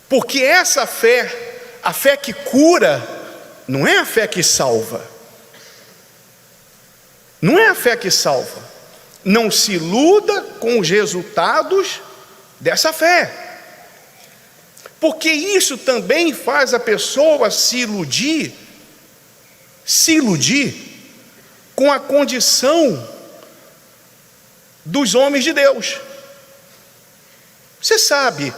Porque essa fé, a fé que cura, não é a fé que salva. Não é a fé que salva. Não se iluda com os resultados dessa fé. Porque isso também faz a pessoa se iludir com a condição dos homens de Deus. Você sabe,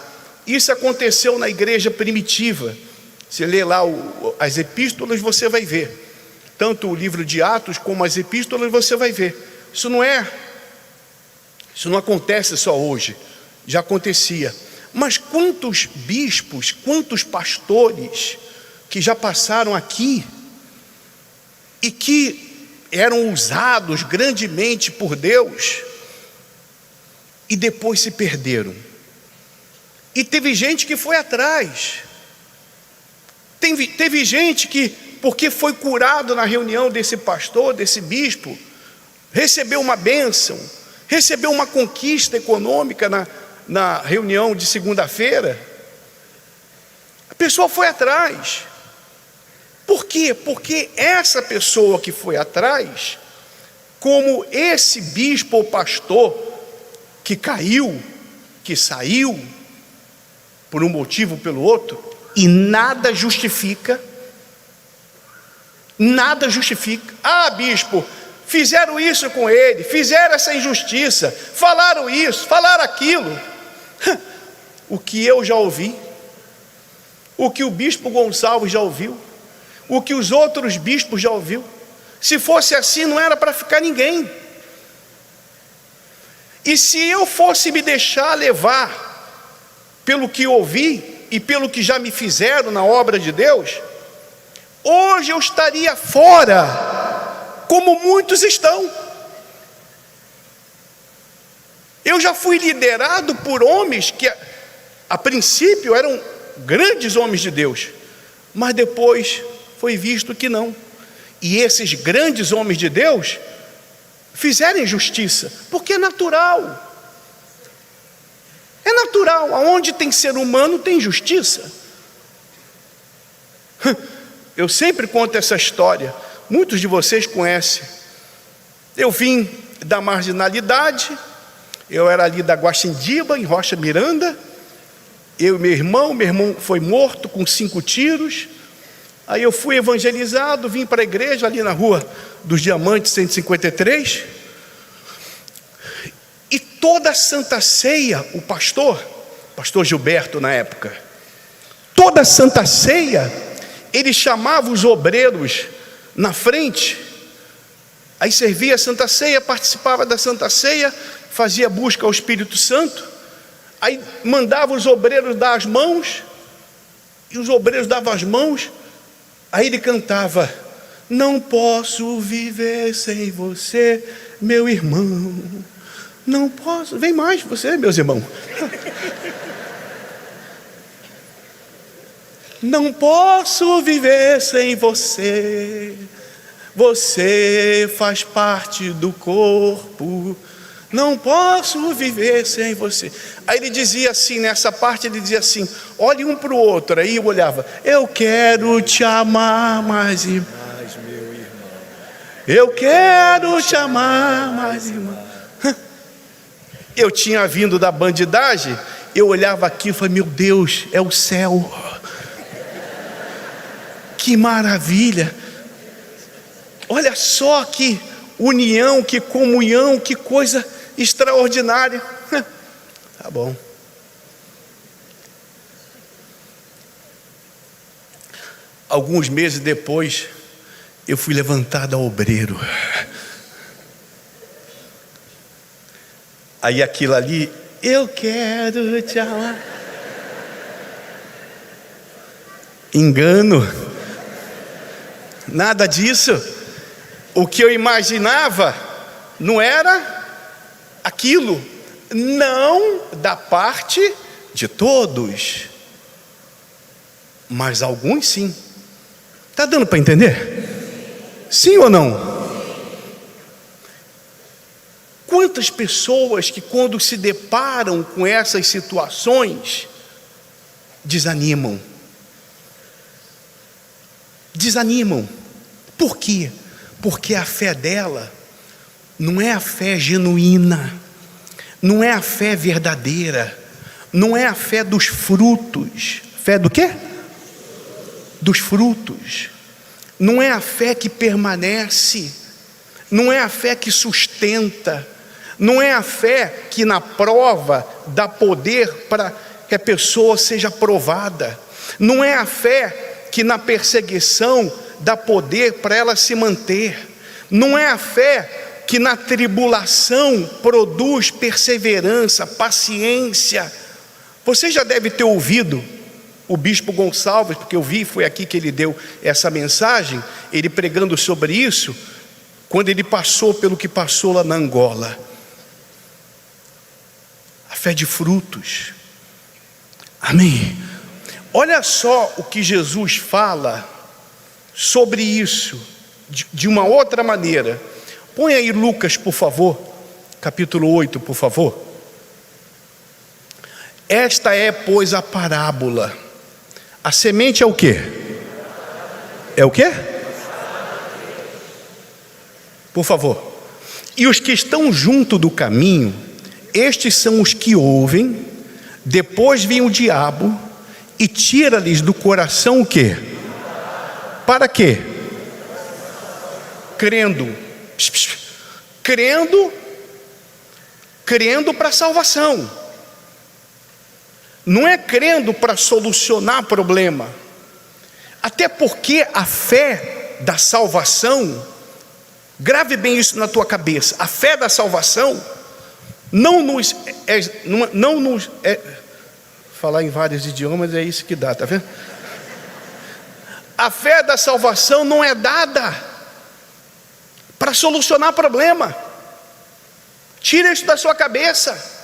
isso aconteceu na igreja primitiva. Você lê lá as epístolas, você vai ver. Tanto o livro de Atos como as epístolas, você vai ver. Isso não acontece só hoje, já acontecia. Mas quantos bispos, quantos pastores que já passaram aqui e que eram usados grandemente por Deus e depois se perderam. E teve gente que foi atrás. Teve gente que, porque foi curado na reunião desse pastor, desse bispo, recebeu uma bênção, recebeu uma conquista econômica na reunião de segunda-feira. A pessoa foi atrás. Por quê? Porque essa pessoa que foi atrás, como esse bispo ou pastor que caiu, que saiu, por um motivo ou pelo outro, e nada justifica. Nada justifica. Ah, bispo, fizeram isso com ele, fizeram essa injustiça, falaram isso, falaram aquilo. O que eu já ouvi, o que o bispo Gonçalves já ouviu, o que os outros bispos já ouviu. Se fosse assim, não era para ficar ninguém. E se eu fosse me deixar levar pelo que ouvi e pelo que já me fizeram na obra de Deus, hoje eu estaria fora, como muitos estão. Eu já fui liderado por homens que a princípio eram grandes homens de Deus, mas depois foi visto que não. E esses grandes homens de Deus fizeram injustiça, porque é natural. É natural, aonde tem ser humano tem justiça. Eu sempre conto essa história, muitos de vocês conhecem. Eu vim da marginalidade, eu era ali da Guaxindiba, em Rocha Miranda. Eu e meu irmão foi morto com 5 tiros. Aí eu fui evangelizado, vim para a igreja ali na Rua dos Diamantes 153. E toda a Santa Ceia, o pastor Gilberto na época, toda a Santa Ceia, ele chamava os obreiros na frente, aí servia a Santa Ceia, participava da Santa Ceia, fazia busca ao Espírito Santo, aí mandava os obreiros dar as mãos, e os obreiros davam as mãos, aí ele cantava: não posso viver sem você, meu irmão, não posso. Vem mais você, meus irmãos. Não posso viver sem você, você faz parte do corpo, não posso viver sem você. Aí ele dizia assim, nessa parte ele dizia assim: olhe um para o outro. Aí eu olhava: eu quero te amar mais e mais, meu irmão, eu quero te amar mais, irmão. Eu tinha vindo da bandidagem, eu olhava aqui e falei: meu Deus, é o céu. Que maravilha! Olha só que união, que comunhão, que coisa extraordinária. Tá bom. Alguns meses depois, eu fui levantado a obreiro. Aí aquilo ali: eu quero te amar. Engano. Nada disso. O que eu imaginava não era aquilo, não da parte de todos, mas alguns sim. Está dando para entender? Sim ou não? Quantas pessoas que, quando se deparam com essas situações, desanimam. Por quê? Porque a fé dela não é a fé genuína, não é a fé verdadeira, não é a fé dos frutos. Fé do quê? Dos frutos. Não é a fé que permanece, não é a fé que sustenta, não é a fé que na prova dá poder para que a pessoa seja provada, não é a fé que na perseguição dá poder para ela se manter, não é a fé que na tribulação produz perseverança, paciência. Você já deve ter ouvido o bispo Gonçalves, porque eu vi, foi aqui que ele deu essa mensagem, ele pregando sobre isso, quando ele passou pelo que passou lá na Angola. A fé de frutos. Amém. Olha só o que Jesus fala sobre isso de uma outra maneira. Põe aí Lucas, por favor, capítulo 8, por favor. Esta é, pois, a parábola. A semente é o quê? É o quê? Por favor. E os que estão junto do caminho, estes são os que ouvem, depois vem o diabo e tira-lhes do coração o quê? Para quê? Crendo para a salvação. Não é crendo para solucionar problema. Até porque a fé da salvação, grave bem isso na tua cabeça, a fé da salvação falar em vários idiomas é isso que dá, tá vendo? A fé da salvação não é dada para solucionar problema. Tira isso da sua cabeça.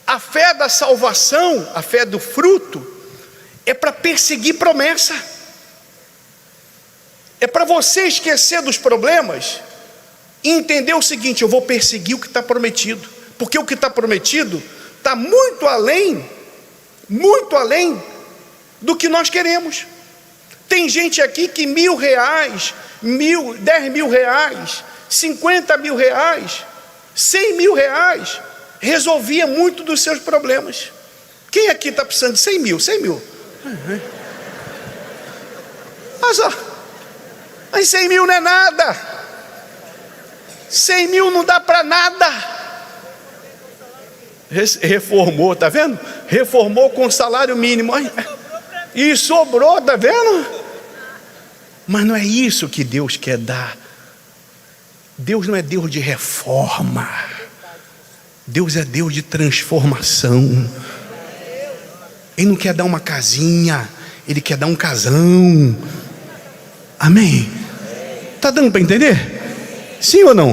A fé da salvação, a fé do fruto, é para perseguir promessa. É para você esquecer dos problemas e entender o seguinte: eu vou perseguir o que está prometido, porque o que está prometido está muito além do que nós queremos. Tem gente aqui que R$1.000, 10 mil reais, 50 mil reais, 100 mil reais resolvia muito dos seus problemas. Quem aqui está precisando de 100 mil? 100 mil. Mas 100 mil não é nada. 100 mil não dá para nada. Reformou, tá vendo? Reformou com salário mínimo. E sobrou, tá vendo? Mas não é isso que Deus quer dar. Deus não é Deus de reforma. Deus é Deus de transformação. Ele não quer dar uma casinha, Ele quer dar um casão. Amém? Está dando para entender? Sim ou não?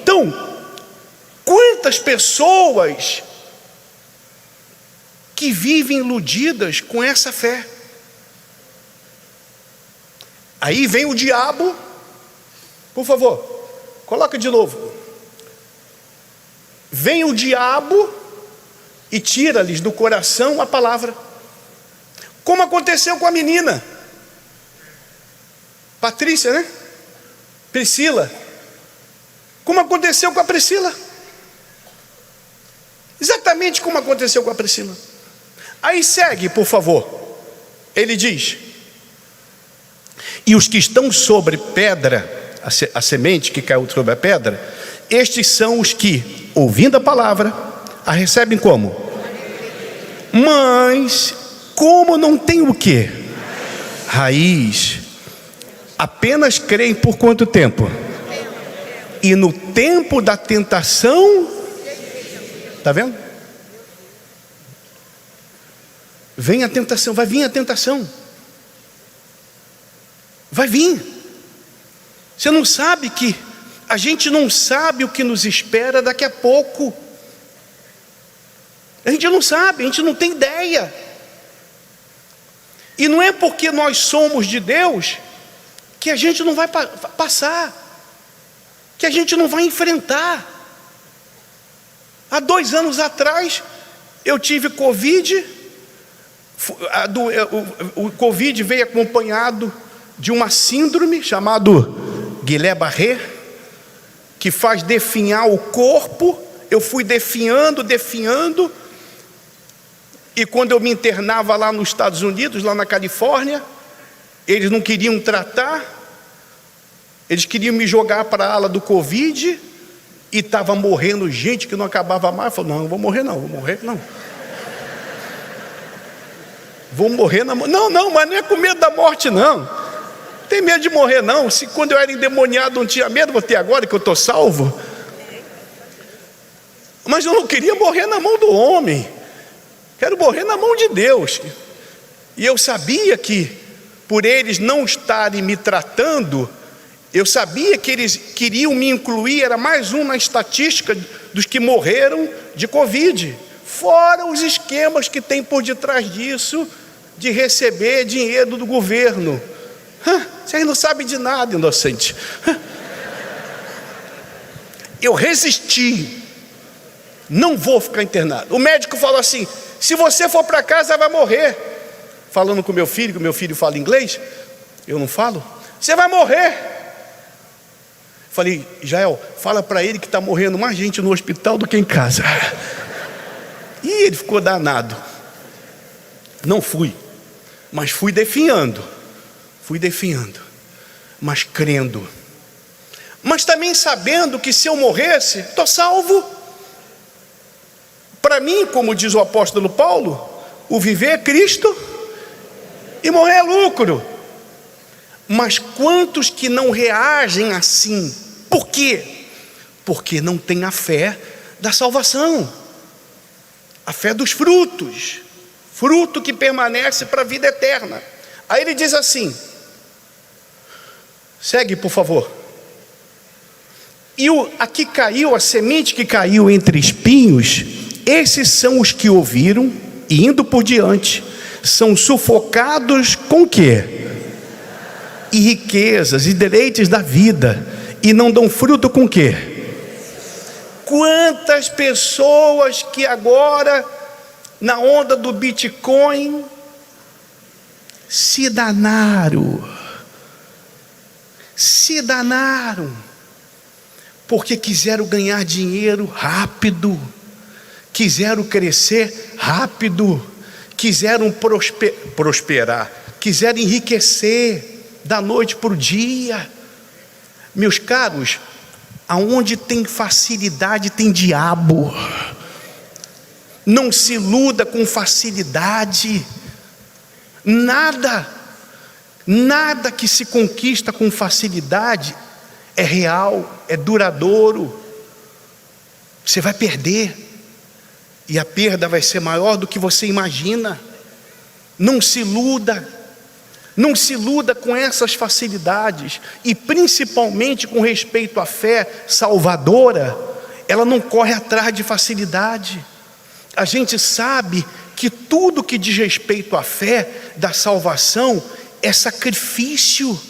Então, quantas pessoas que vivem iludidas com essa fé? Aí vem o diabo. Por favor, coloca de novo. Vem o diabo e tira-lhes do coração a palavra, como aconteceu com a menina Patrícia, né? Priscila. Como aconteceu com a Priscila. Exatamente como aconteceu com a Priscila. Aí segue, por favor. Ele diz: e os que estão sobre pedra, a semente que caiu sobre a pedra, estes são os que, ouvindo a palavra, a recebem como? Mas, como não tem o quê? Raiz. Apenas creem por quanto tempo? E no tempo da tentação, está vendo? Vem a tentação, vai vir a tentação. Vai vir. Você não sabe que a gente não sabe o que nos espera daqui a pouco. A gente não sabe, a gente não tem ideia. E não é porque nós somos de Deus que a gente não vai passar, que a gente não vai enfrentar. Há 2 anos atrás eu tive Covid. O Covid veio acompanhado de uma síndrome chamada Guillain-Barré, que faz definhar o corpo. Eu fui definhando, e quando eu me internava lá nos Estados Unidos, lá na Califórnia, eles não queriam tratar, eles queriam me jogar para a ala do Covid, e estava morrendo gente que não acabava mais. Eu falei: não vou morrer não. Vou morrer na morte. Não, mas não é com medo da morte não. Tem medo de morrer não. Se quando eu era endemoniado não tinha medo, vou ter agora que eu estou salvo. Mas eu não queria morrer na mão do homem. Quero morrer na mão de Deus. E eu sabia que, por eles não estarem me tratando, eu sabia que eles queriam me incluir. Era mais um na estatística dos que morreram de Covid. Fora os esquemas que tem por detrás disso, de receber dinheiro do governo. Vocês não sabem de nada, inocente. Eu resisti. Não vou ficar internado. O médico falou assim: se você for para casa vai morrer. Falando com meu filho, que meu filho fala inglês, eu não falo. Você vai morrer. Falei: Jael, fala para ele que está morrendo mais gente no hospital do que em casa. E ele ficou danado. Não fui, mas fui definhando, mas crendo, mas também sabendo que se eu morresse, estou salvo. Para mim, como diz o apóstolo Paulo, o viver é Cristo e morrer é lucro. Mas quantos que não reagem assim? Por quê? Porque não tem a fé da salvação, a fé dos frutos, fruto que permanece para a vida eterna. Aí ele diz assim, segue por favor. E aqui caiu, a semente que caiu entre espinhos, esses são os que ouviram e indo por diante, são sufocados com o quê? E riquezas e deleites da vida, e não dão fruto com o quê? Quantas pessoas que agora, na onda do Bitcoin, se danaram, porque quiseram ganhar dinheiro rápido, quiseram crescer rápido, quiseram prosperar, quiseram enriquecer da noite para o dia. Meus caros, aonde tem facilidade tem diabo. Não se iluda com facilidade. Nada que se conquista com facilidade é real, é duradouro. Você vai perder, e a perda vai ser maior do que você imagina. Não se iluda com essas facilidades, e principalmente com respeito à fé salvadora, ela não corre atrás de facilidade. A gente sabe que tudo que diz respeito à fé da salvação é sacrifício.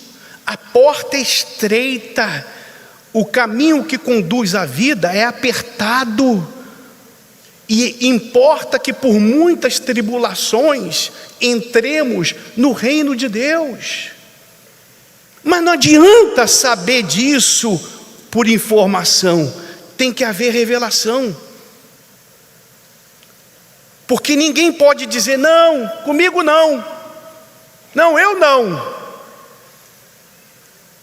A porta é estreita, o caminho que conduz à vida é apertado, e importa que por muitas tribulações entremos no reino de Deus. Mas não adianta saber disso por informação, tem que haver revelação. Porque ninguém pode dizer: não, comigo não, eu não.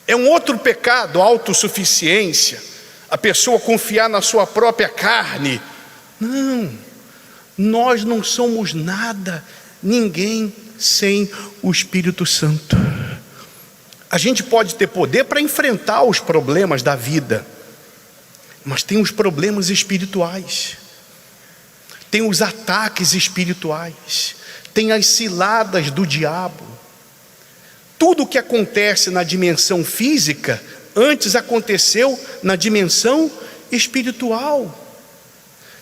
É um outro pecado, a autossuficiência, a pessoa confiar na sua própria carne. Não, nós não somos nada, ninguém sem o Espírito Santo. A gente pode ter poder para enfrentar os problemas da vida, mas tem os problemas espirituais, tem os ataques espirituais, tem as ciladas do diabo. Tudo o que acontece na dimensão física, antes aconteceu na dimensão espiritual.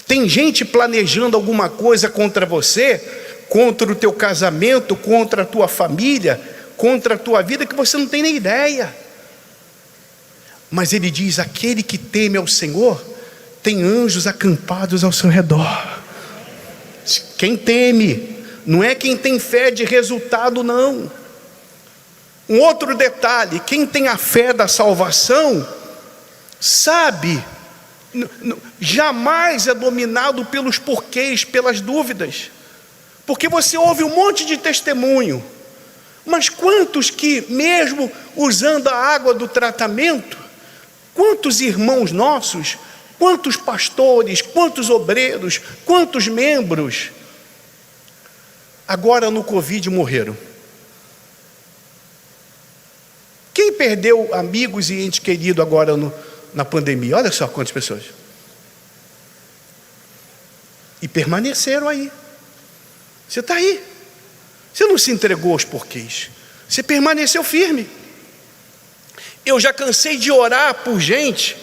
Tem gente planejando alguma coisa contra você, contra o teu casamento, contra a tua família, contra a tua vida, que você não tem nem ideia. Mas ele diz: aquele que teme ao Senhor tem anjos acampados ao seu redor. Quem teme, não é quem tem fé de resultado, não. Um outro detalhe: quem tem a fé da salvação sabe, jamais é dominado pelos porquês, pelas dúvidas, porque você ouve um monte de testemunho, mas quantos que, mesmo usando a água do tratamento, quantos irmãos nossos, quantos pastores, quantos obreiros, quantos membros, agora no Covid morreram? Quem perdeu amigos e entes queridos agora na pandemia? Olha só quantas pessoas. E permaneceram aí. Você está aí. Você não se entregou aos porquês. Você permaneceu firme. Eu já cansei de orar por gente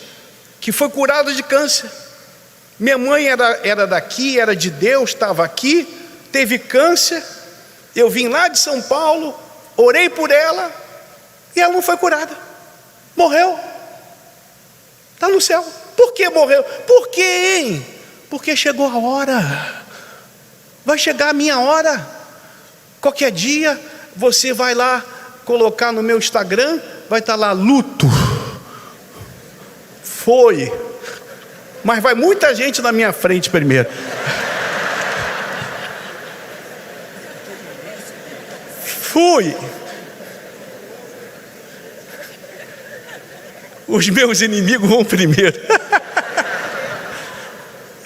que foi curada de câncer. Minha mãe era daqui, era de Deus, estava aqui, teve câncer. Eu vim lá de São Paulo, orei por ela, e ela não foi curada. Morreu. Está no céu. Por que morreu? Por quê, hein? Porque chegou a hora. Vai chegar a minha hora. Qualquer dia você vai lá colocar no meu Instagram, vai estar lá luto. Foi. Mas vai muita gente na minha frente primeiro. Fui. Os meus inimigos vão primeiro.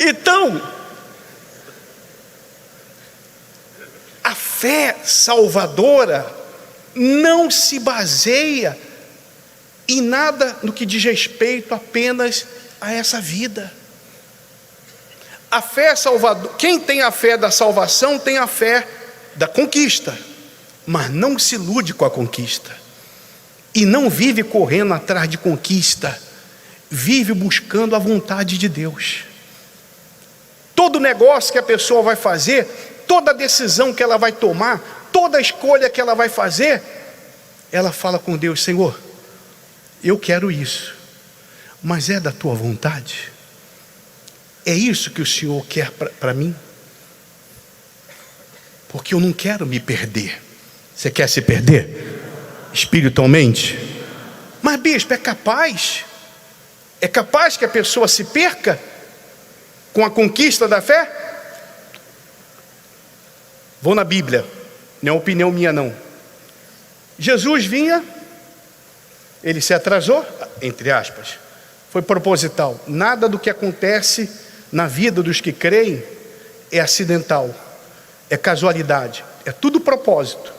Então, a fé salvadora não se baseia em nada no que diz respeito apenas a essa vida. A fé salvadora, quem tem a fé da salvação tem a fé da conquista, mas não se ilude com a conquista e não vive correndo atrás de conquista, vive buscando a vontade de Deus. Todo negócio que a pessoa vai fazer, toda decisão que ela vai tomar, toda escolha que ela vai fazer, ela fala com Deus: Senhor, eu quero isso, mas é da tua vontade? É isso que o Senhor quer para mim? Porque eu não quero me perder. Você quer se perder? Espiritualmente? Mas bispo, é capaz que a pessoa se perca com a conquista da fé? Vou na Bíblia, não é opinião minha não. Jesus vinha, ele se atrasou, entre aspas, foi proposital. Nada do que acontece na vida dos que creem é acidental, é casualidade, é tudo propósito.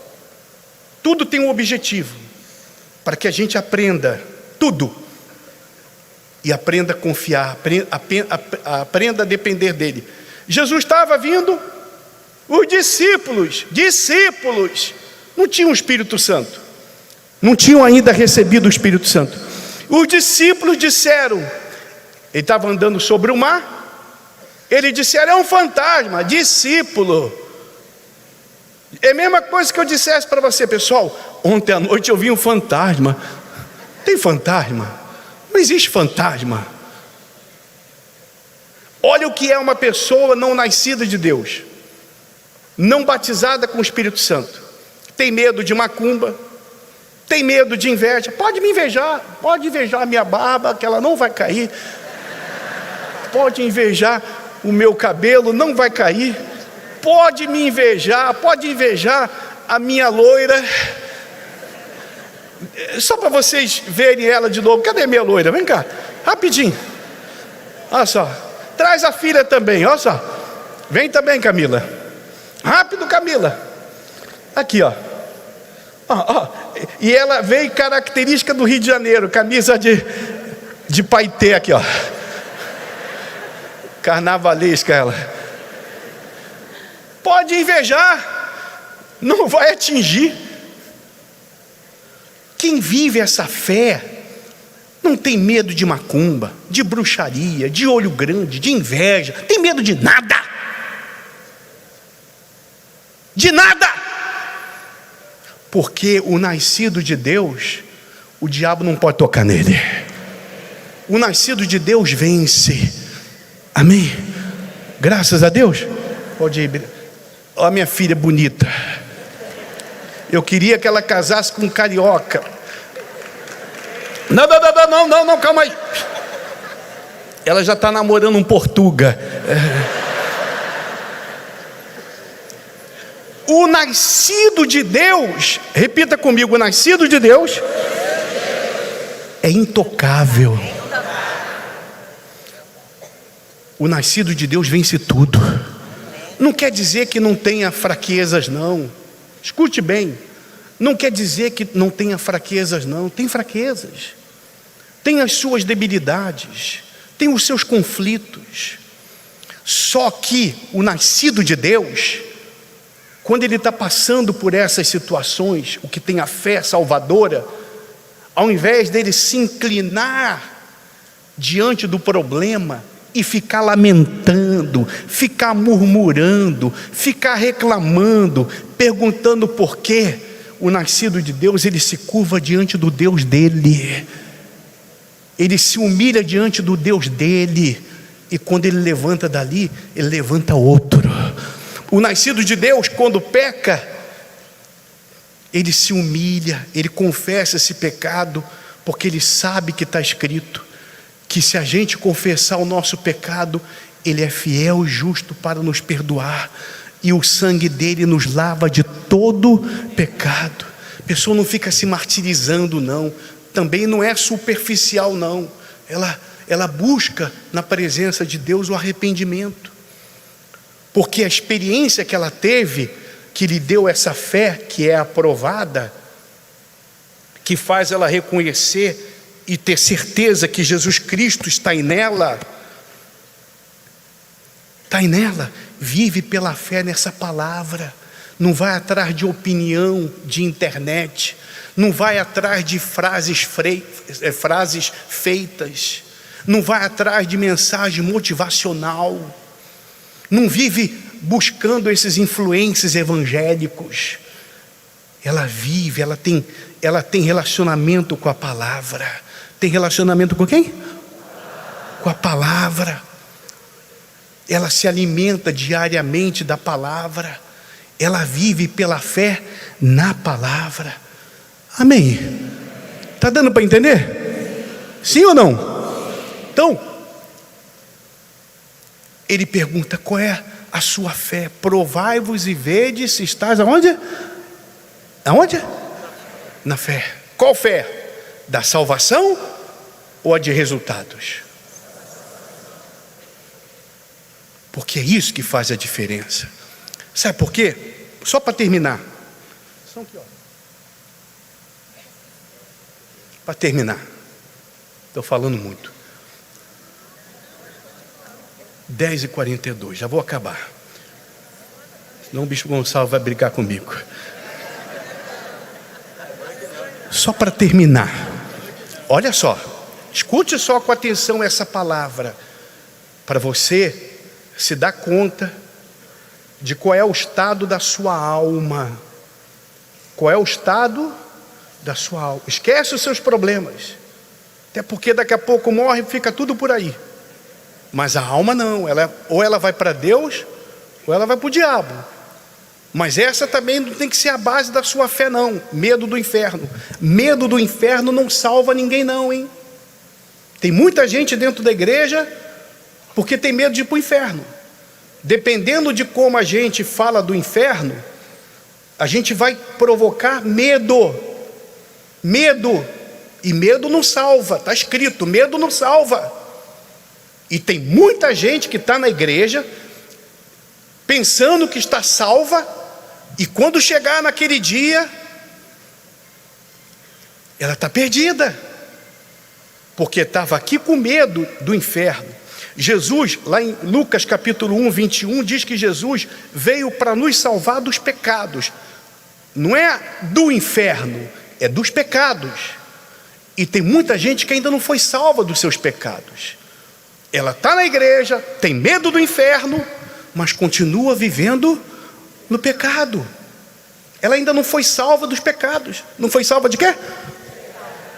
Tudo tem um objetivo, para que a gente aprenda tudo, e aprenda a confiar, aprenda a depender dele. Jesus estava vindo, os discípulos, não tinham o Espírito Santo, não tinham ainda recebido o Espírito Santo. Os discípulos disseram, ele estava andando sobre o mar, eles disseram: é um fantasma. Discípulo, é a mesma coisa que eu dissesse para você: pessoal, ontem à noite eu vi um fantasma. Tem fantasma? Não existe fantasma. Olha o que é uma pessoa não nascida de Deus, não batizada com o Espírito Santo. Tem medo de macumba, tem medo de inveja. Pode me invejar, pode invejar a minha barba, que ela não vai cair. Pode invejar o meu cabelo, não vai cair. Pode me invejar, pode invejar a minha loira. Só para vocês verem ela de novo. Cadê a minha loira? Vem cá, rapidinho. Olha só, traz a filha também, olha só. Vem também, Camila. Rápido, Camila. Aqui, ó. E ela veio característica do Rio de Janeiro, camisa de paetê aqui, ó. Carnavalesca ela. Pode invejar, não vai atingir. Quem vive essa fé não tem medo de macumba, de bruxaria, de olho grande, de inveja, tem medo de nada. De nada. Porque o nascido de Deus, o diabo não pode tocar nele. O nascido de Deus vence. Amém? Graças a Deus. Pode ir. Olha a minha filha bonita. Eu queria que ela casasse com um carioca. Não, calma aí. Ela já está namorando um portuga. O nascido de Deus, repita comigo: o nascido de Deus é intocável. O nascido de Deus vence tudo. Não quer dizer que não tenha fraquezas, não. Escute bem, não quer dizer que não tenha fraquezas, não. Tem fraquezas, tem as suas debilidades, tem os seus conflitos. Só que o nascido de Deus, quando ele está passando por essas situações, o que tem a fé salvadora, ao invés dele se inclinar diante do problema e ficar lamentando, ficar murmurando, ficar reclamando, perguntando por quê, o nascido de Deus, ele se curva diante do Deus dele. ele se humilha diante do Deus dele, e quando ele levanta dali, ele levanta outro. O nascido de Deus, quando peca, ele se humilha, ele confessa esse pecado, porque ele sabe que está escrito, que se a gente confessar o nosso pecado, ele é fiel e justo para nos perdoar, e o sangue dele nos lava de todo pecado. A pessoa não fica se martirizando, não. Também não é superficial, não. Ela busca na presença de Deus o arrependimento, porque a experiência que ela teve, que lhe deu essa fé que é aprovada, que faz ela reconhecer e ter certeza que Jesus Cristo está nela, vive pela fé nessa palavra, não vai atrás de opinião de internet, não vai atrás de frases feitas, não vai atrás de mensagem motivacional, não vive buscando esses influências evangélicos. Ela vive, ela tem relacionamento com a palavra. Tem relacionamento com quem? Com a palavra. Ela se alimenta diariamente da palavra. Ela vive pela fé na palavra. Amém? Está dando para entender? Sim ou não? Então, ele pergunta: qual é a sua fé? Provai-vos e vede se estás aonde? Aonde? Na fé. Qual fé? Da salvação ou a de resultados? Porque é isso que faz a diferença. Sabe por quê? Só para terminar. Para terminar. Estou falando muito. 10h42, já vou acabar. Senão o Bispo Gonçalo vai brigar comigo. Só para terminar. Olha só. Escute só com atenção essa palavra. Para você se dar conta de qual é o estado da sua alma. Qual é o estado da sua alma. Esquece os seus problemas. Até porque daqui a pouco morre e fica tudo por aí. Mas a alma não, ou ela vai para Deus, ou ela vai para o diabo. Mas essa também não tem que ser a base da sua fé, não. Medo do inferno. Medo do inferno não salva ninguém, não, hein? Tem muita gente dentro da igreja porque tem medo de ir para o inferno. Dependendo de como a gente fala do inferno, a gente vai provocar medo. Medo. E medo não salva. Está escrito, medo não salva. E tem muita gente que está na igreja pensando que está salva, e quando chegar naquele dia, ela está perdida, porque estava aqui com medo do inferno. Jesus, lá em Lucas capítulo 1, 21, diz que Jesus veio para nos salvar dos pecados. Não é do inferno, é dos pecados. E tem muita gente que ainda não foi salva dos seus pecados. Ela está na igreja, tem medo do inferno, mas continua vivendo no pecado. Ela ainda não foi salva dos pecados. Não foi salva de quê?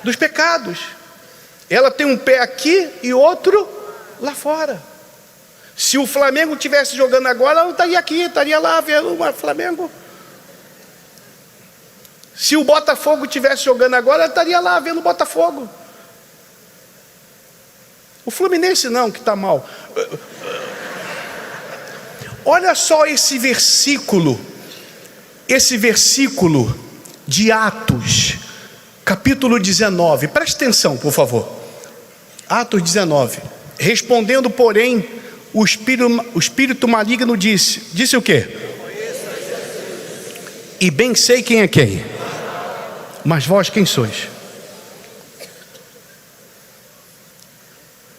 Dos pecados. Ela tem um pé aqui e outro lá fora. Se o Flamengo estivesse jogando agora, ela não estaria aqui, estaria lá vendo o Flamengo. Se o Botafogo estivesse jogando agora, ela estaria lá vendo o Botafogo. O Fluminense não, que está mal. Olha só esse versículo de Atos, capítulo 19. Preste atenção, por favor. Atos 19. Respondendo, porém, o espírito maligno disse o quê? E bem sei quem é quem. Mas vós quem sois?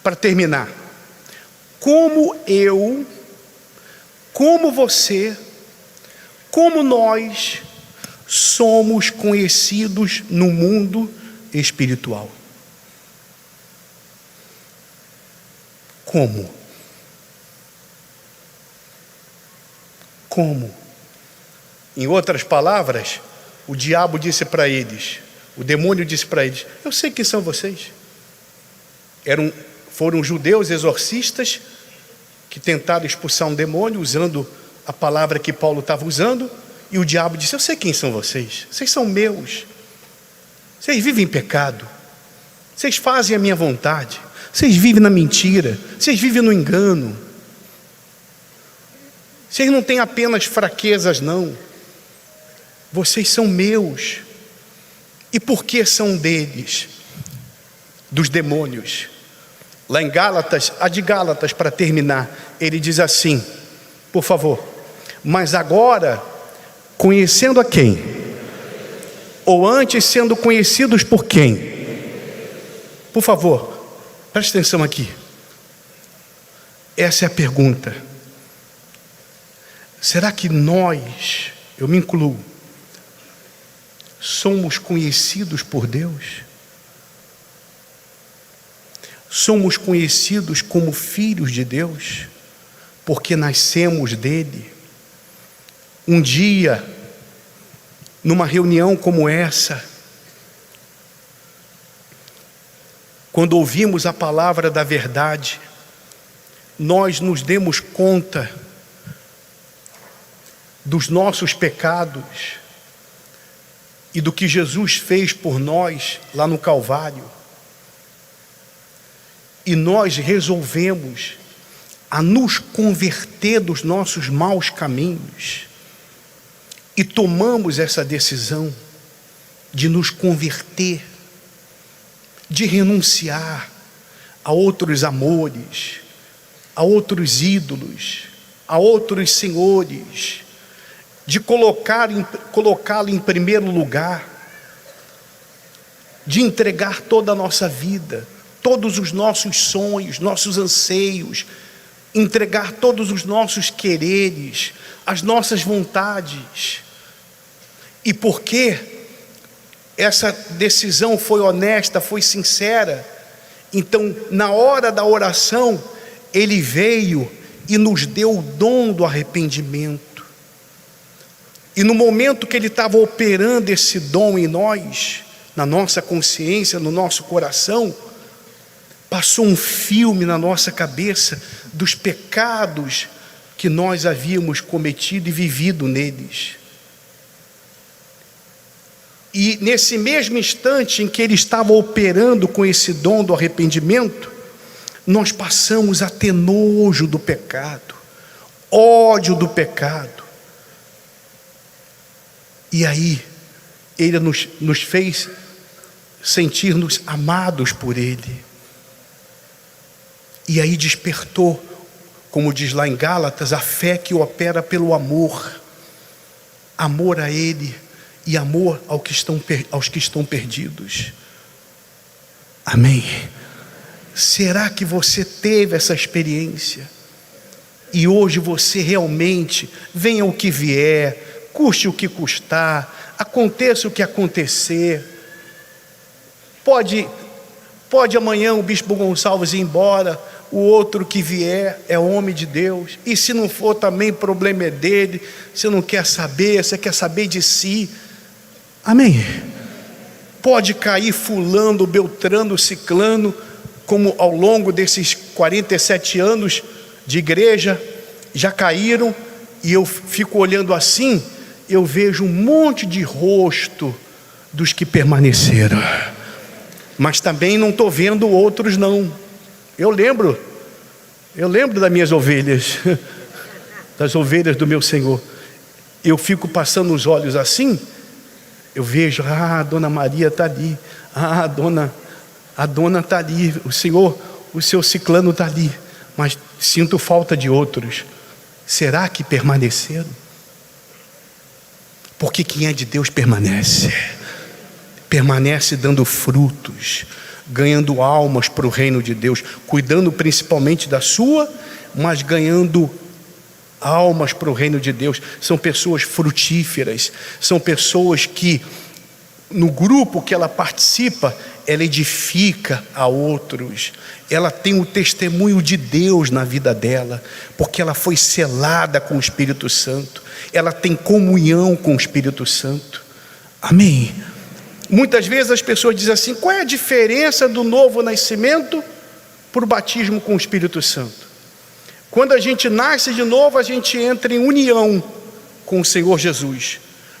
Para terminar, como eu, como você, como nós somos conhecidos no mundo espiritual? Como? Como? Em outras palavras, o diabo disse para eles, o demônio disse para eles: eu sei quem são vocês. Foram judeus exorcistas que tentaram expulsar um demônio usando a palavra que Paulo estava usando, e o diabo disse: eu sei quem são vocês são meus, vocês vivem em pecado, vocês fazem a minha vontade, vocês vivem na mentira, vocês vivem no engano, vocês não têm apenas fraquezas não, vocês são meus. E por que são deles? Dos demônios. Lá em Gálatas, a de Gálatas, para terminar, ele diz assim, por favor: mas agora, conhecendo a quem? Ou antes sendo conhecidos por quem? Por favor, preste atenção aqui. Essa é a pergunta. Será que nós, eu me incluo, somos conhecidos por Deus? Somos conhecidos como filhos de Deus, porque nascemos dele? Um dia, numa reunião como essa, quando ouvimos a palavra da verdade, nós nos demos conta dos nossos pecados e do que Jesus fez por nós lá no Calvário. E nós resolvemos a nos converter dos nossos maus caminhos. E tomamos essa decisão de nos converter, de renunciar a outros amores, a outros ídolos, a outros senhores, de colocá-lo em primeiro lugar, de entregar toda a nossa vida, todos os nossos sonhos, nossos anseios, entregar todos os nossos quereres, as nossas vontades. E porque essa decisão foi honesta, foi sincera, então na hora da oração ele veio e nos deu o dom do arrependimento. E no momento que ele estava operando esse dom em nós, na nossa consciência, no nosso coração, passou um filme na nossa cabeça dos pecados que nós havíamos cometido e vivido neles. E nesse mesmo instante em que ele estava operando com esse dom do arrependimento, nós passamos a ter nojo do pecado, ódio do pecado. E aí ele nos fez sentir-nos amados por ele. E aí despertou, como diz lá em Gálatas, a fé que opera pelo amor. Amor a ele e amor aos que estão perdidos. Amém? Será que você teve essa experiência? E hoje você realmente, venha o que vier, custe o que custar, aconteça o que acontecer, pode amanhã o bispo Gonçalves ir embora, o outro que vier é homem de Deus, e se não for também problema é dele, você não quer saber, você quer saber de si, amém? Pode cair fulano, beltrano, ciclano, como ao longo desses 47 anos de igreja, já caíram, e eu fico olhando assim, eu vejo um monte de rosto dos que permaneceram, mas também não estou vendo outros não. Eu lembro das minhas ovelhas, das ovelhas do meu Senhor. Eu fico passando os olhos assim, eu vejo, a dona Maria está ali, a dona está ali, o Senhor, o seu ciclano está ali, mas sinto falta de outros. Será que permaneceram? Porque quem é de Deus permanece dando frutos, ganhando almas para o reino de Deus, cuidando principalmente da sua, mas ganhando almas para o reino de Deus. São pessoas frutíferas, são pessoas que no grupo que ela participa, ela edifica a outros, ela tem o testemunho de Deus na vida dela, porque ela foi selada com o Espírito Santo, ela tem comunhão com o Espírito Santo, amém? Muitas vezes as pessoas dizem assim, qual é a diferença do novo nascimento para o batismo com o Espírito Santo. Quando a gente nasce de novo, a gente entra em união com o Senhor Jesus.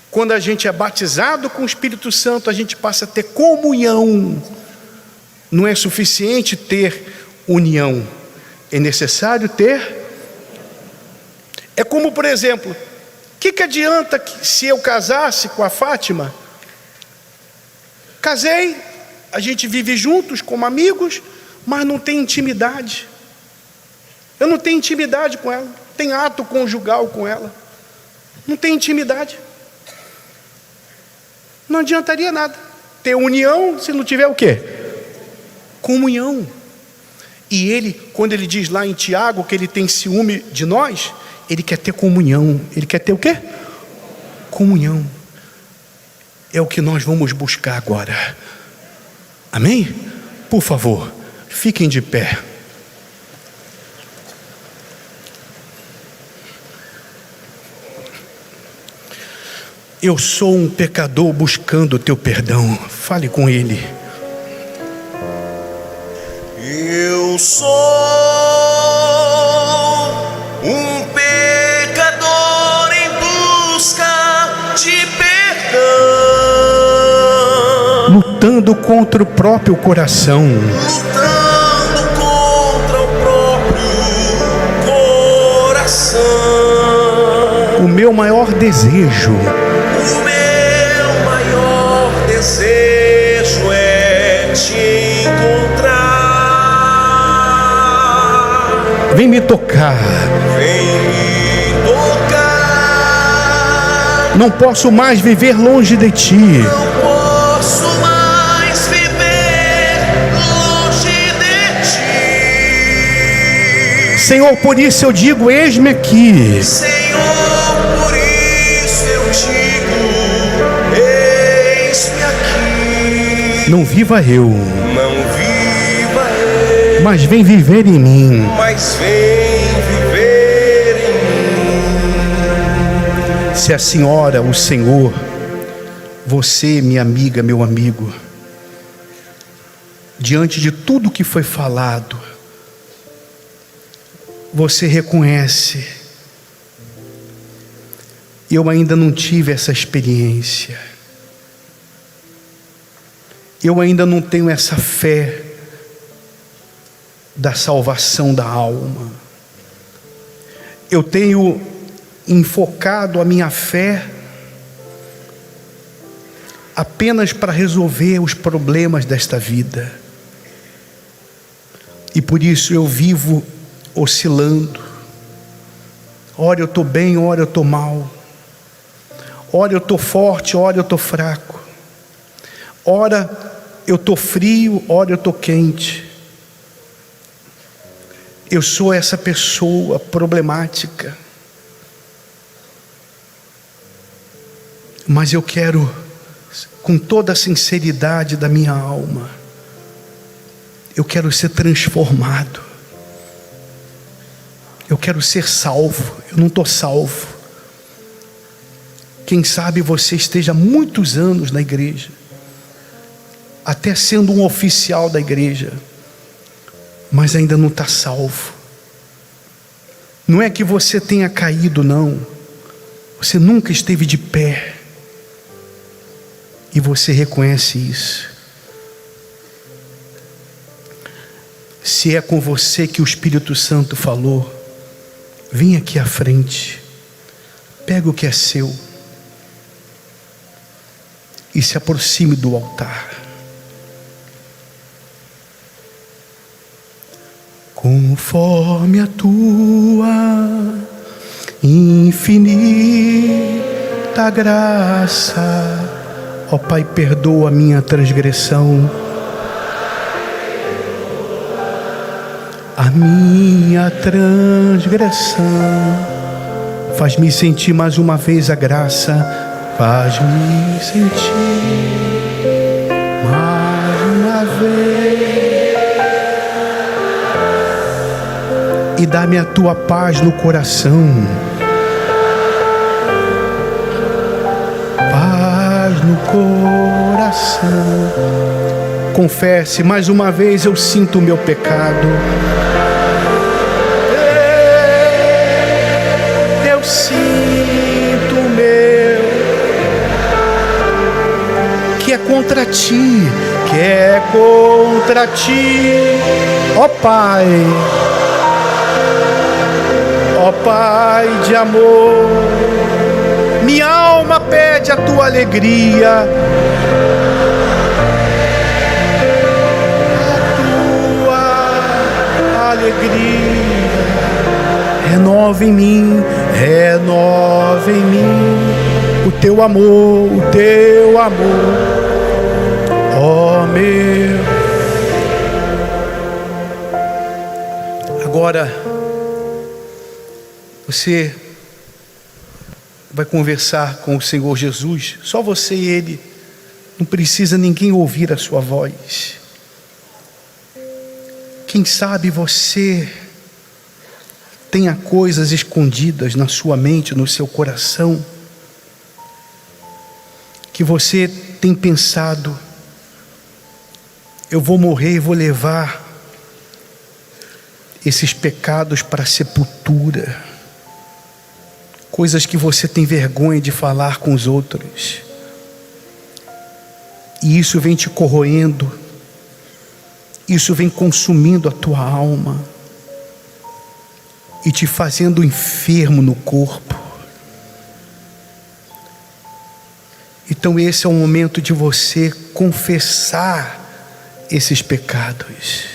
Quando a gente é batizado com o Espírito Santo, a gente passa a ter comunhão. Não é suficiente ter união, é necessário ter. É como, por exemplo, o que adianta se eu casasse com a Fátima? Casei, a gente vive juntos como amigos, mas não tem intimidade. Eu não tenho intimidade com ela, não tem ato conjugal com ela, não tem intimidade. Não adiantaria nada ter união se não tiver o quê? Comunhão. E ele, quando ele diz lá em Tiago que ele tem ciúme de nós, ele quer ter comunhão. Ele quer ter o quê? Comunhão. É o que nós vamos buscar agora. Amém? Por favor, fiquem de pé. Eu sou um pecador buscando o teu perdão. Fale com ele. Eu sou um pecador em busca de perdão, Lutando contra o próprio coração. lutando contra o próprio coração. O meu maior desejo O meu maior desejo é te encontrar. vem me tocar. Vem me tocar. Não posso mais viver longe de ti. Não posso mais viver longe de ti. Senhor, por isso eu digo, eis-me aqui. Senhor, por isso eu digo, eis-me aqui. Não viva eu, Não viva eu, mas vem viver em mim. mas vem viver em mim. Se a senhora, o Senhor, você, minha amiga, meu amigo, diante de tudo que foi falado, você reconhece: eu ainda não tive essa experiência, eu ainda não tenho essa fé da salvação da alma. Eu tenho enfocado a minha fé apenas para resolver os problemas desta vida, e por isso eu vivo oscilando. Ora eu estou bem, ora eu estou mal. Ora eu estou forte, ora eu estou fraco. Ora eu estou frio, ora eu estou quente. Eu sou essa pessoa problemática. Mas eu quero, com toda a sinceridade da minha alma, eu quero ser transformado. Eu quero ser salvo. Eu não estou salvo. Quem sabe você esteja há muitos anos na igreja, até sendo um oficial da igreja, mas ainda não está salvo. Não é que você tenha caído, não. Você nunca esteve de pé, e você reconhece isso. Se é com você que o Espírito Santo falou, vem aqui à frente, pega o que é seu e se aproxime do altar. Conforme a tua infinita graça, ó Pai, perdoa a minha transgressão, a minha transgressão. Faz-me sentir mais uma vez a graça, faz-me sentir mais uma vez, e dá-me a tua paz no coração, paz no coração. Confesse, mais uma vez eu sinto o meu pecado. Eu sinto o meu, que é contra ti, ó Pai, ó Pai de amor. Minha alma pede a tua alegria, alegria. Renova em mim o teu amor, ó meu. Agora você vai conversar com o Senhor Jesus, só você e Ele, não precisa ninguém ouvir a sua voz. Quem sabe você tenha coisas escondidas na sua mente, no seu coração, que você tem pensado: eu vou morrer e vou levar esses pecados para a sepultura. Coisas que você tem vergonha de falar com os outros, e isso vem te corroendo, isso vem consumindo a tua alma e te fazendo enfermo no corpo. Então esse é o momento de você confessar esses pecados.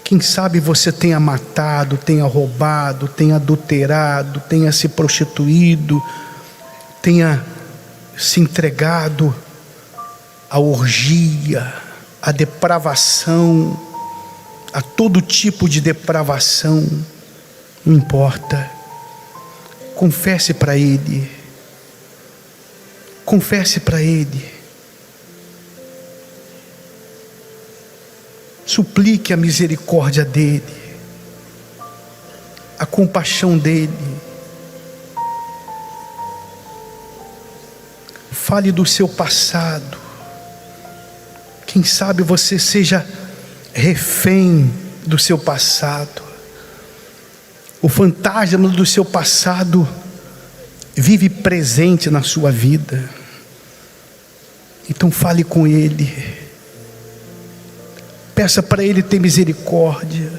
Quem sabe você tenha matado, tenha roubado, tenha adulterado, tenha se prostituído, tenha se entregado à orgia, à depravação, a todo tipo de depravação. Não importa. Confesse para Ele. Confesse para Ele. Suplique a misericórdia dEle, a compaixão dEle. Fale do seu passado. Quem sabe você seja refém do seu passado. O fantasma do seu passado vive presente na sua vida. Então fale com Ele. Peça para Ele ter misericórdia,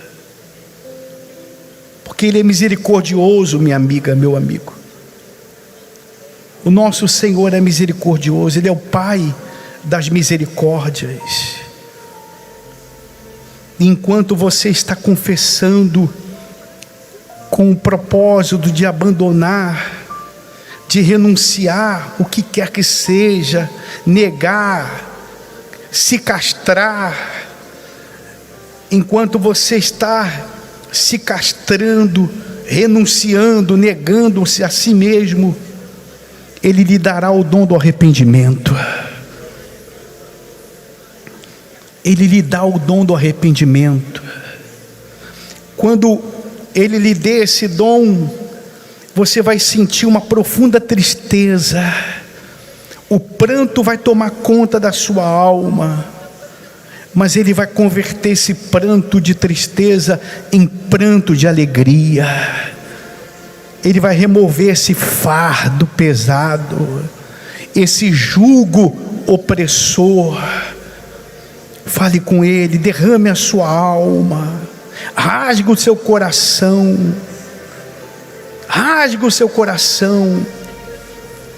porque Ele é misericordioso, minha amiga, meu amigo. O nosso Senhor é misericordioso, Ele é o Pai das misericórdias. E enquanto você está confessando com o propósito de abandonar, de renunciar o que quer que seja, negar, se castrar, enquanto você está se castrando, renunciando, negando-se a si mesmo, Ele lhe dará o dom do arrependimento. Ele lhe dá o dom do arrependimento. Quando Ele lhe dê esse dom, você vai sentir uma profunda tristeza. O pranto vai tomar conta da sua alma, mas Ele vai converter esse pranto de tristeza em pranto de alegria. Ele vai remover esse fardo pesado, esse jugo opressor. Fale com Ele, derrame a sua alma, rasgue o seu coração, rasgue o seu coração.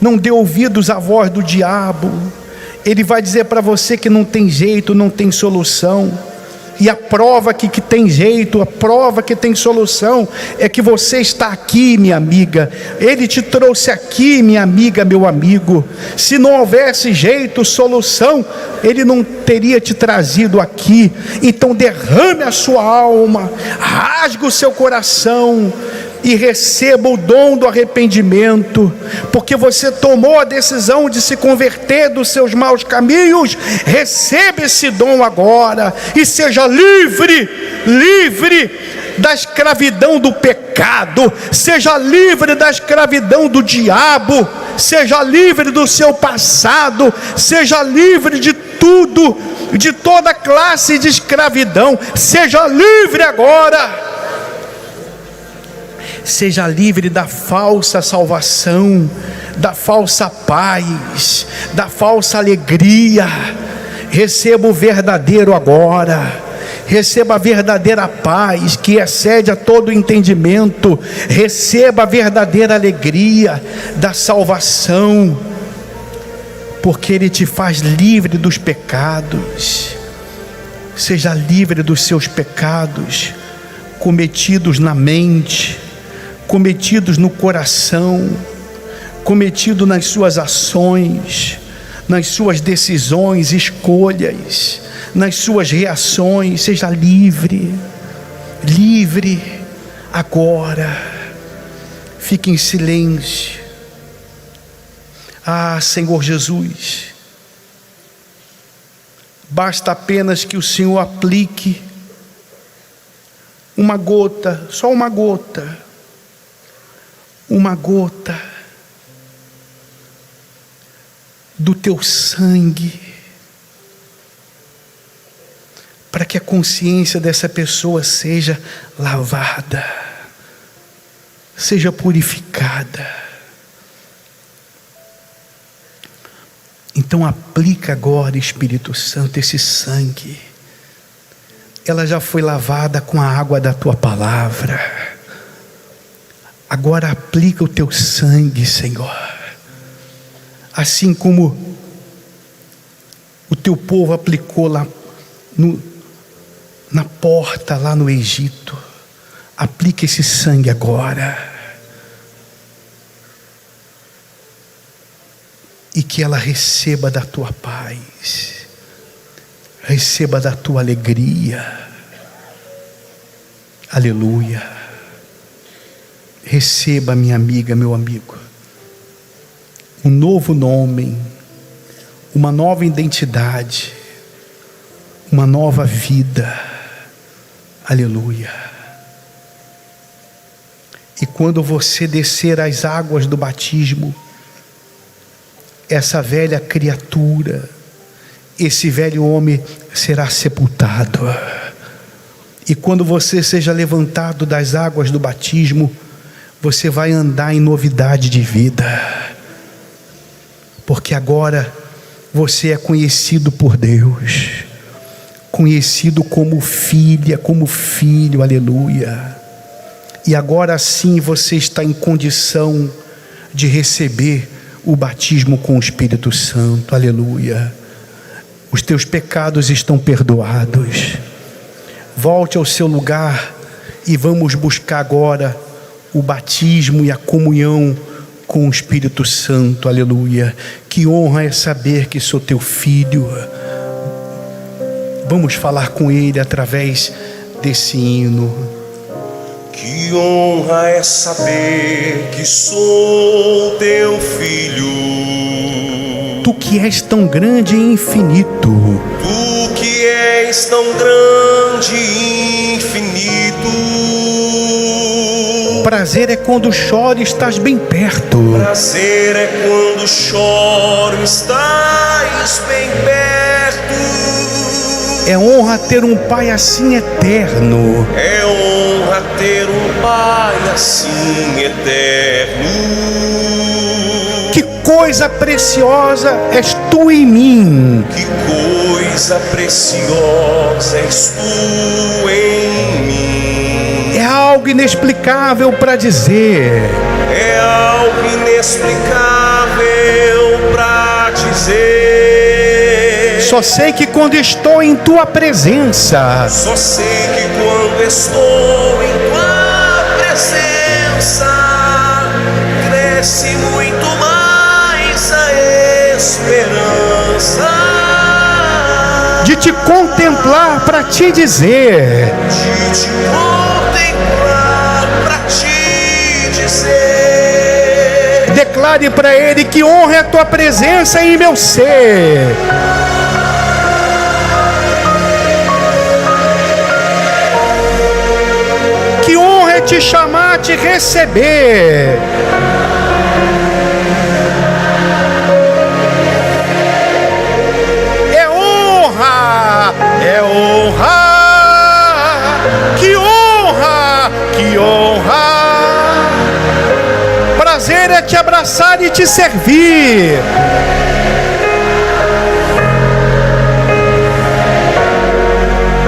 Não dê ouvidos à voz do diabo. Ele vai dizer para você que não tem jeito, não tem solução. E a prova que tem jeito, a prova que tem solução, é que você está aqui, minha amiga. Ele te trouxe aqui, minha amiga, meu amigo. Se não houvesse jeito, solução, Ele não teria te trazido aqui. Então derrame a sua alma, rasgue o seu coração e receba o dom do arrependimento, porque você tomou a decisão de se converter dos seus maus caminhos. Receba esse dom agora e seja livre, livre, da escravidão do pecado, seja livre da escravidão do diabo, seja livre do seu passado, seja livre de tudo, de toda classe de escravidão. Seja livre agora. Seja livre da falsa salvação, da falsa paz, da falsa alegria. Receba o verdadeiro agora. Receba a verdadeira paz que excede a todo entendimento. Receba a verdadeira alegria da salvação, porque Ele te faz livre dos pecados. Seja livre dos seus pecados cometidos na mente, cometidos no coração, cometido nas suas ações, nas suas decisões, escolhas, nas suas reações. Seja livre, livre agora. Fique em silêncio. Ah, Senhor Jesus, basta apenas que o Senhor aplique uma gota, só uma gota do teu sangue, para que a consciência dessa pessoa seja lavada, seja purificada. Então aplica agora, Espírito Santo, esse sangue. Ela já foi lavada com a água da tua palavra. Agora aplica o teu sangue, Senhor. Assim como o teu povo aplicou lá na porta, lá no Egito. Aplica esse sangue agora. E que ela receba da tua paz, receba da tua alegria. Aleluia. Receba, minha amiga, meu amigo, um novo nome, uma nova identidade, uma nova vida. Aleluia. E quando você descer as águas do batismo, essa velha criatura, esse velho homem será sepultado. E quando você seja levantado das águas do batismo, você vai andar em novidade de vida, porque agora você é conhecido por Deus, conhecido como filha, como filho. Aleluia. E agora sim você está em condição de receber o batismo com o Espírito Santo. Aleluia. Os teus pecados estão perdoados. Volte ao seu lugar e vamos buscar agora o batismo e a comunhão com o Espírito Santo. Aleluia. Que honra é saber que sou teu filho. Vamos falar com Ele através desse hino. Que honra é saber que sou teu filho. Tu que és tão grande e infinito. Tu que és tão grande e infinito. Prazer é quando choro e estás bem perto. Prazer é quando choro, estás bem perto. É honra ter um Pai assim eterno. É honra ter um Pai assim eterno. Que coisa preciosa és tu em mim. Que coisa preciosa és tu em mim. É algo inexplicável para dizer. É algo inexplicável para dizer. Só sei que quando estou em tua presença, só sei que quando estou em tua presença, cresce muito mais a esperança de te contemplar para te dizer. De te contemplar para te dizer. Declare para Ele que honra a tua presença em meu ser. te chamar, te receber. É honra, é honra. Que honra, que honra. Prazer é te abraçar e te servir.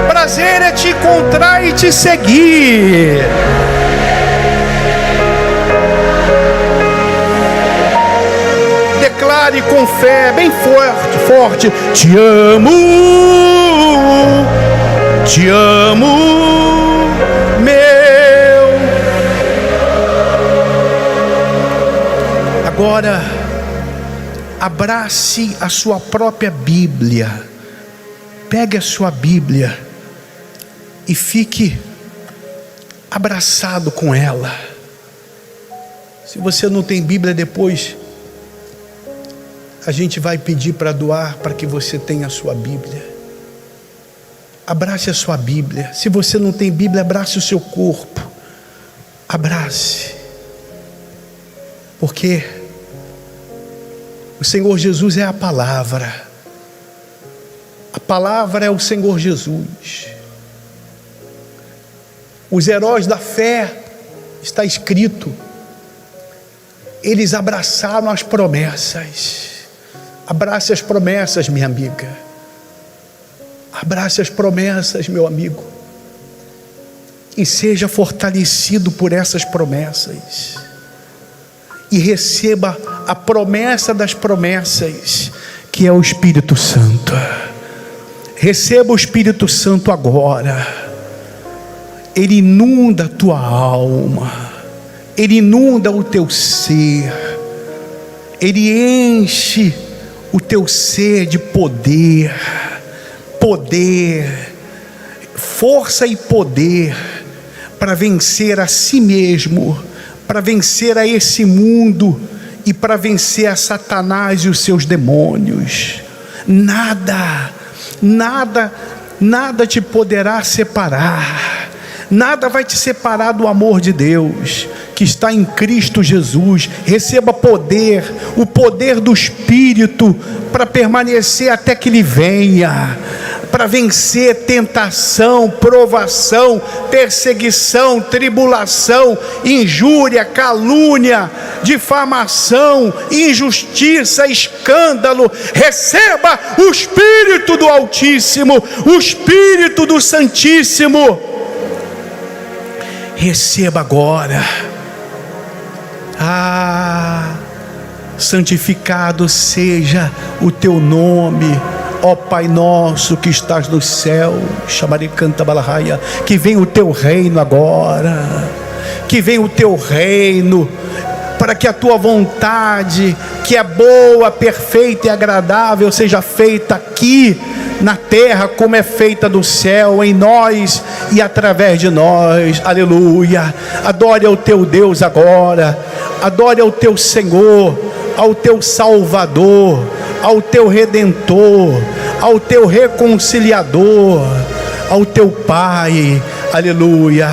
Prazer é te encontrar e te seguir. Declare com fé, bem forte, forte: te amo, meu. Agora, abrace a sua própria Bíblia. Pegue a sua Bíblia e fique abraçado com ela. Se você não tem Bíblia, depois a gente vai pedir para doar, para que você tenha a sua Bíblia. Abrace a sua Bíblia. Se você não tem Bíblia, abrace o seu corpo. Abrace. Porque o Senhor Jesus é a palavra. A palavra é o Senhor Jesus. Os heróis da fé, está escrito, eles abraçaram as promessas. Abrace as promessas, minha amiga. Abrace as promessas, meu amigo. E seja fortalecido por essas promessas. E receba a promessa das promessas, que é o Espírito Santo. Receba o Espírito Santo agora. Ele inunda a tua alma, Ele inunda o teu ser, Ele enche o teu ser de poder, força e poder, para vencer a si mesmo, para vencer a esse mundo e para vencer a Satanás e os seus demônios. Nada te poderá separar. Nada vai te separar do amor de Deus que está em Cristo Jesus. Receba poder, o poder do Espírito, para permanecer até que Ele venha, para vencer tentação, provação, perseguição, tribulação, injúria, calúnia, difamação, injustiça, escândalo. Receba o Espírito do Altíssimo, o Espírito do Santíssimo. Receba agora. Santificado seja o teu nome, ó Pai nosso que estás no céu. Chamaricanta balahaya. Que venha o teu reino agora. Que venha o teu reino, para que a tua vontade, que é boa, perfeita e agradável, seja feita aqui na terra como é feita no céu, em nós e através de nós. Aleluia. Adore ao teu Deus agora. Adore ao teu Senhor, ao teu Salvador, ao teu Redentor, ao teu Reconciliador, ao teu Pai. Aleluia.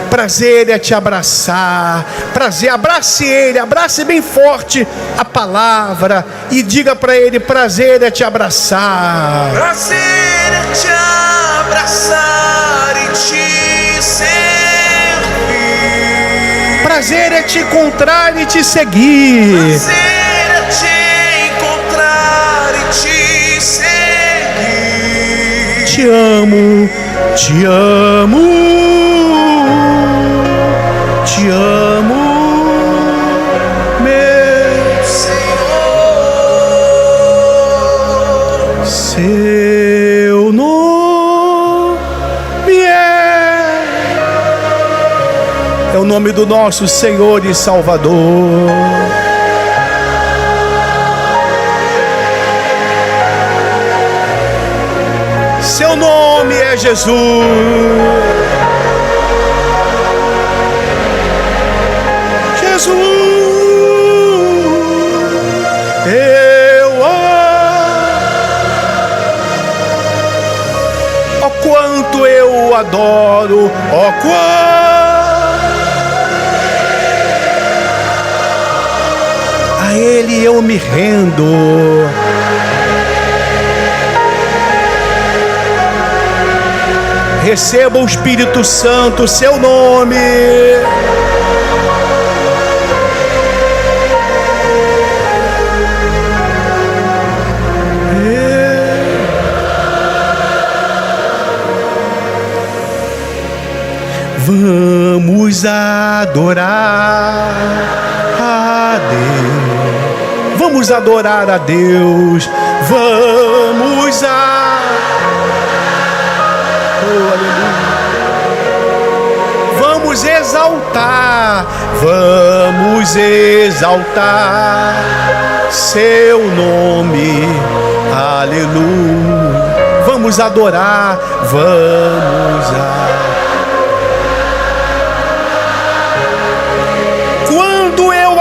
Prazer é te abraçar. Prazer, abrace Ele, abrace bem forte a palavra e diga para Ele: prazer é te abraçar. Prazer é te abraçar e te servir. Prazer é te encontrar e te seguir. Prazer é te encontrar e te seguir. Te amo, te amo. Te amo, meu Senhor. Seu nome é o nome do nosso Senhor e Salvador. Seu nome é Jesus. Jesus, eu amo, ó quanto eu adoro, ó quanto A Ele eu me rendo. Receba o Espírito Santo, seu nome. Vamos adorar a Deus. Vamos adorar a Deus. Vamos Vamos exaltar. Vamos exaltar seu nome. Aleluia. Vamos adorar. Vamos adorar.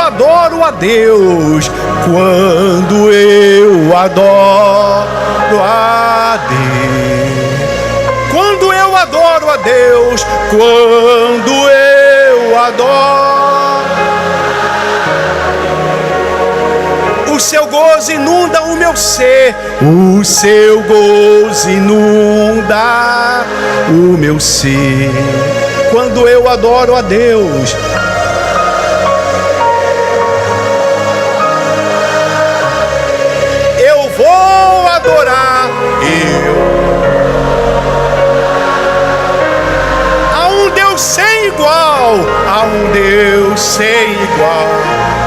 Adoro a Deus, quando eu adoro a Deus, quando eu adoro a Deus, quando eu adoro, o seu gozo inunda o meu ser, o seu gozo inunda o meu ser, quando eu adoro a Deus. Vou adorar a um Deus sem igual, a um Deus sem igual,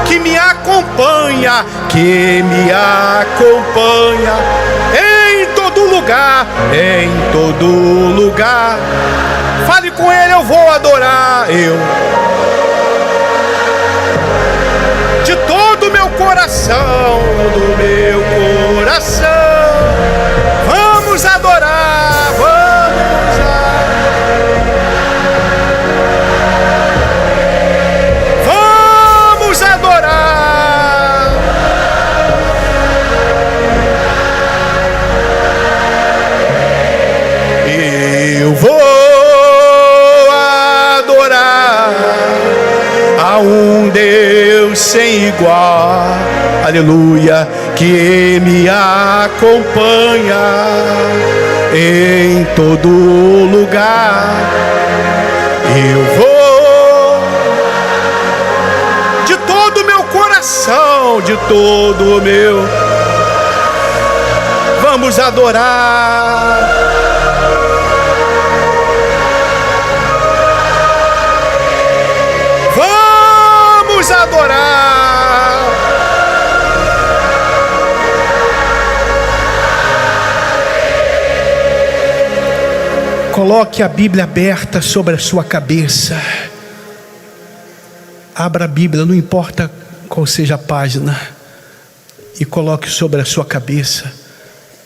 que me acompanha em todo lugar, em todo lugar. Fale com Ele, eu vou adorar, de todo o meu coração, do meu coração. Vamos adorar, vamos adorar. Eu vou adorar a um Deus sem igual, aleluia, que me acompanha em todo lugar. Eu vou de todo o meu coração, de todo o meu. Vamos adorar. Vamos adorar. Coloque a Bíblia aberta sobre a sua cabeça. Abra a Bíblia, não importa qual seja a página, e coloque sobre a sua cabeça.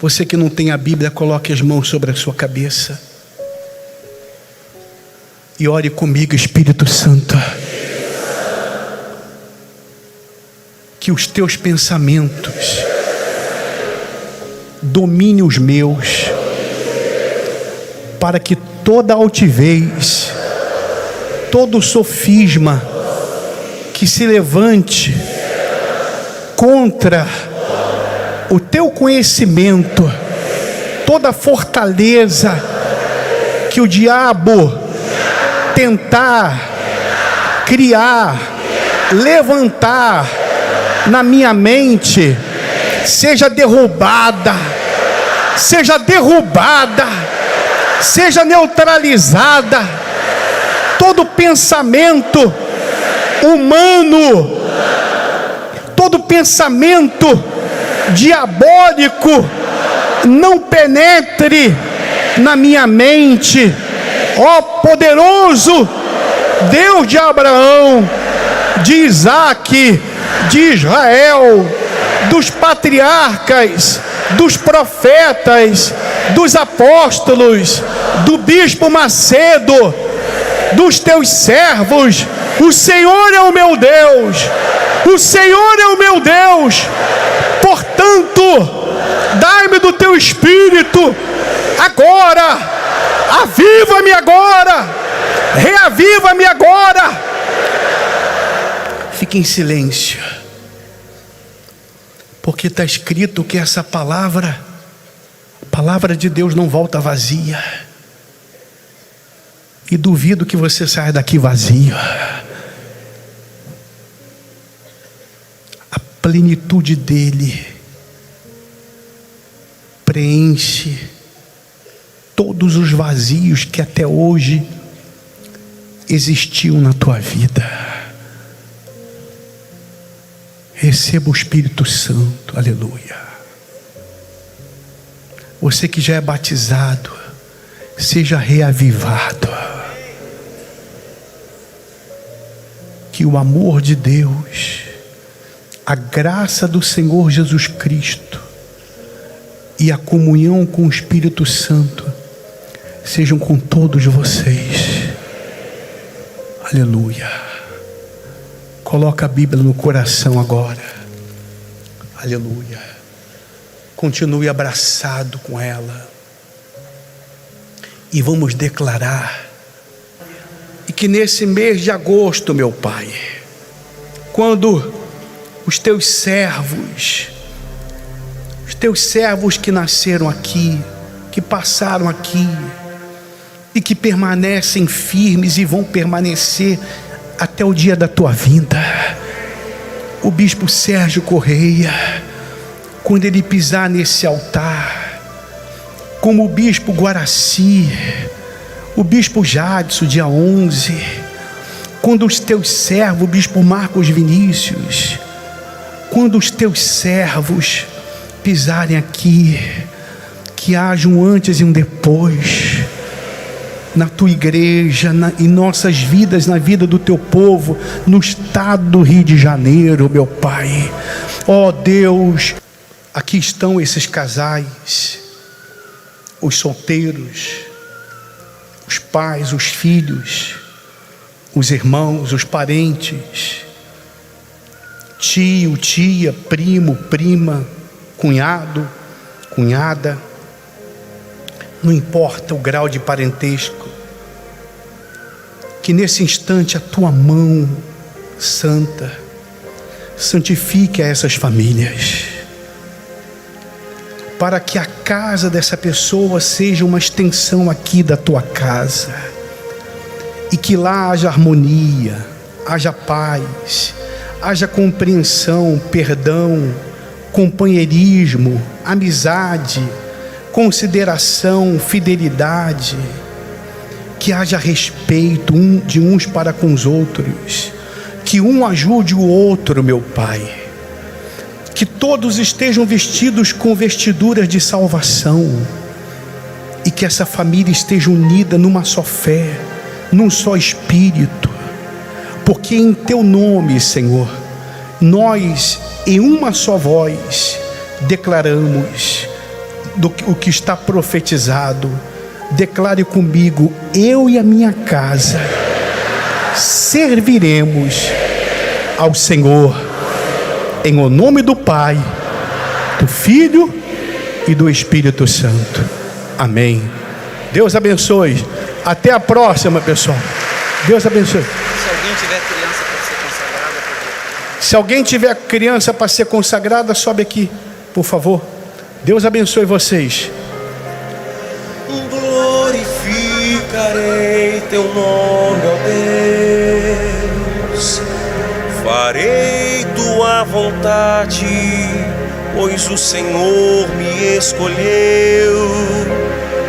Você que não tem a Bíblia, coloque as mãos sobre a sua cabeça e ore comigo, Espírito Santo. Que os teus pensamentos dominem os meus, para que toda altivez, todo sofisma que se levante contra o teu conhecimento, toda fortaleza que o diabo tentar criar, levantar na minha mente, seja derrubada, seja neutralizada. Todo pensamento humano, todo pensamento diabólico não penetre na minha mente. Ó poderoso Deus de Abraão, de Isaque, de Israel, dos patriarcas, dos profetas, dos apóstolos, do bispo Macedo, dos teus servos. O Senhor é o meu Deus, o Senhor é o meu Deus. Portanto, dai-me do teu Espírito agora, aviva-me agora, reaviva-me agora. Fique em silêncio. Porque está escrito que essa palavra, a palavra de Deus não volta vazia. E duvido que você saia daqui vazio. A plenitude dele preenche todos os vazios que até hoje existiam na tua vida. Receba o Espírito Santo, aleluia. Você que já é batizado, seja reavivado. Que o amor de Deus, a graça do Senhor Jesus Cristo e a comunhão com o Espírito Santo sejam com todos vocês. Aleluia. Coloca a Bíblia no coração agora. Aleluia. Continue abraçado com ela. E vamos declarar. E que nesse mês de agosto, meu Pai, quando os teus servos que nasceram aqui, que passaram aqui, e que permanecem firmes e vão permanecer até o dia da tua vinda, o bispo Sérgio Correia, quando ele pisar nesse altar, como o bispo Guaraci, o bispo Jadson, dia 11, quando os teus servos, o bispo Marcos Vinícius, quando os teus servos pisarem aqui, que haja um antes e um depois, na tua igreja, em nossas vidas, na vida do teu povo, no estado do Rio de Janeiro, meu Pai. Ó Deus, aqui estão esses casais, os solteiros, os pais, os filhos, os irmãos, os parentes, tio, tia, primo, prima, cunhado, cunhada, não importa o grau de parentesco, que nesse instante a tua mão santa santifique a essas famílias, para que a casa dessa pessoa seja uma extensão aqui da tua casa, e que lá haja harmonia, haja paz, haja compreensão, perdão, companheirismo, amizade, consideração, fidelidade, que haja respeito de uns para com os outros, que um ajude o outro, meu Pai, que todos estejam vestidos com vestiduras de salvação, e que essa família esteja unida numa só fé, num só espírito, porque em teu nome, Senhor, nós em uma só voz declaramos o que está profetizado. Declare comigo: eu e a minha casa serviremos ao Senhor, em o nome do Pai, do Filho e do Espírito Santo. Amém. Deus abençoe. Até a próxima, pessoal. Deus abençoe. Se alguém tiver criança para ser consagrada, sobe aqui, por favor. Deus abençoe vocês. Glorificarei teu nome, ó Deus. Farei tua vontade, pois o Senhor me escolheu.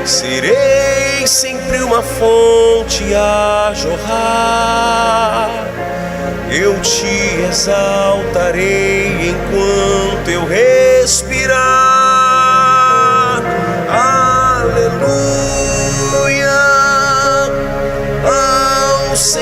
Serei sempre uma fonte a jorrar. Eu te exaltarei enquanto eu respirar.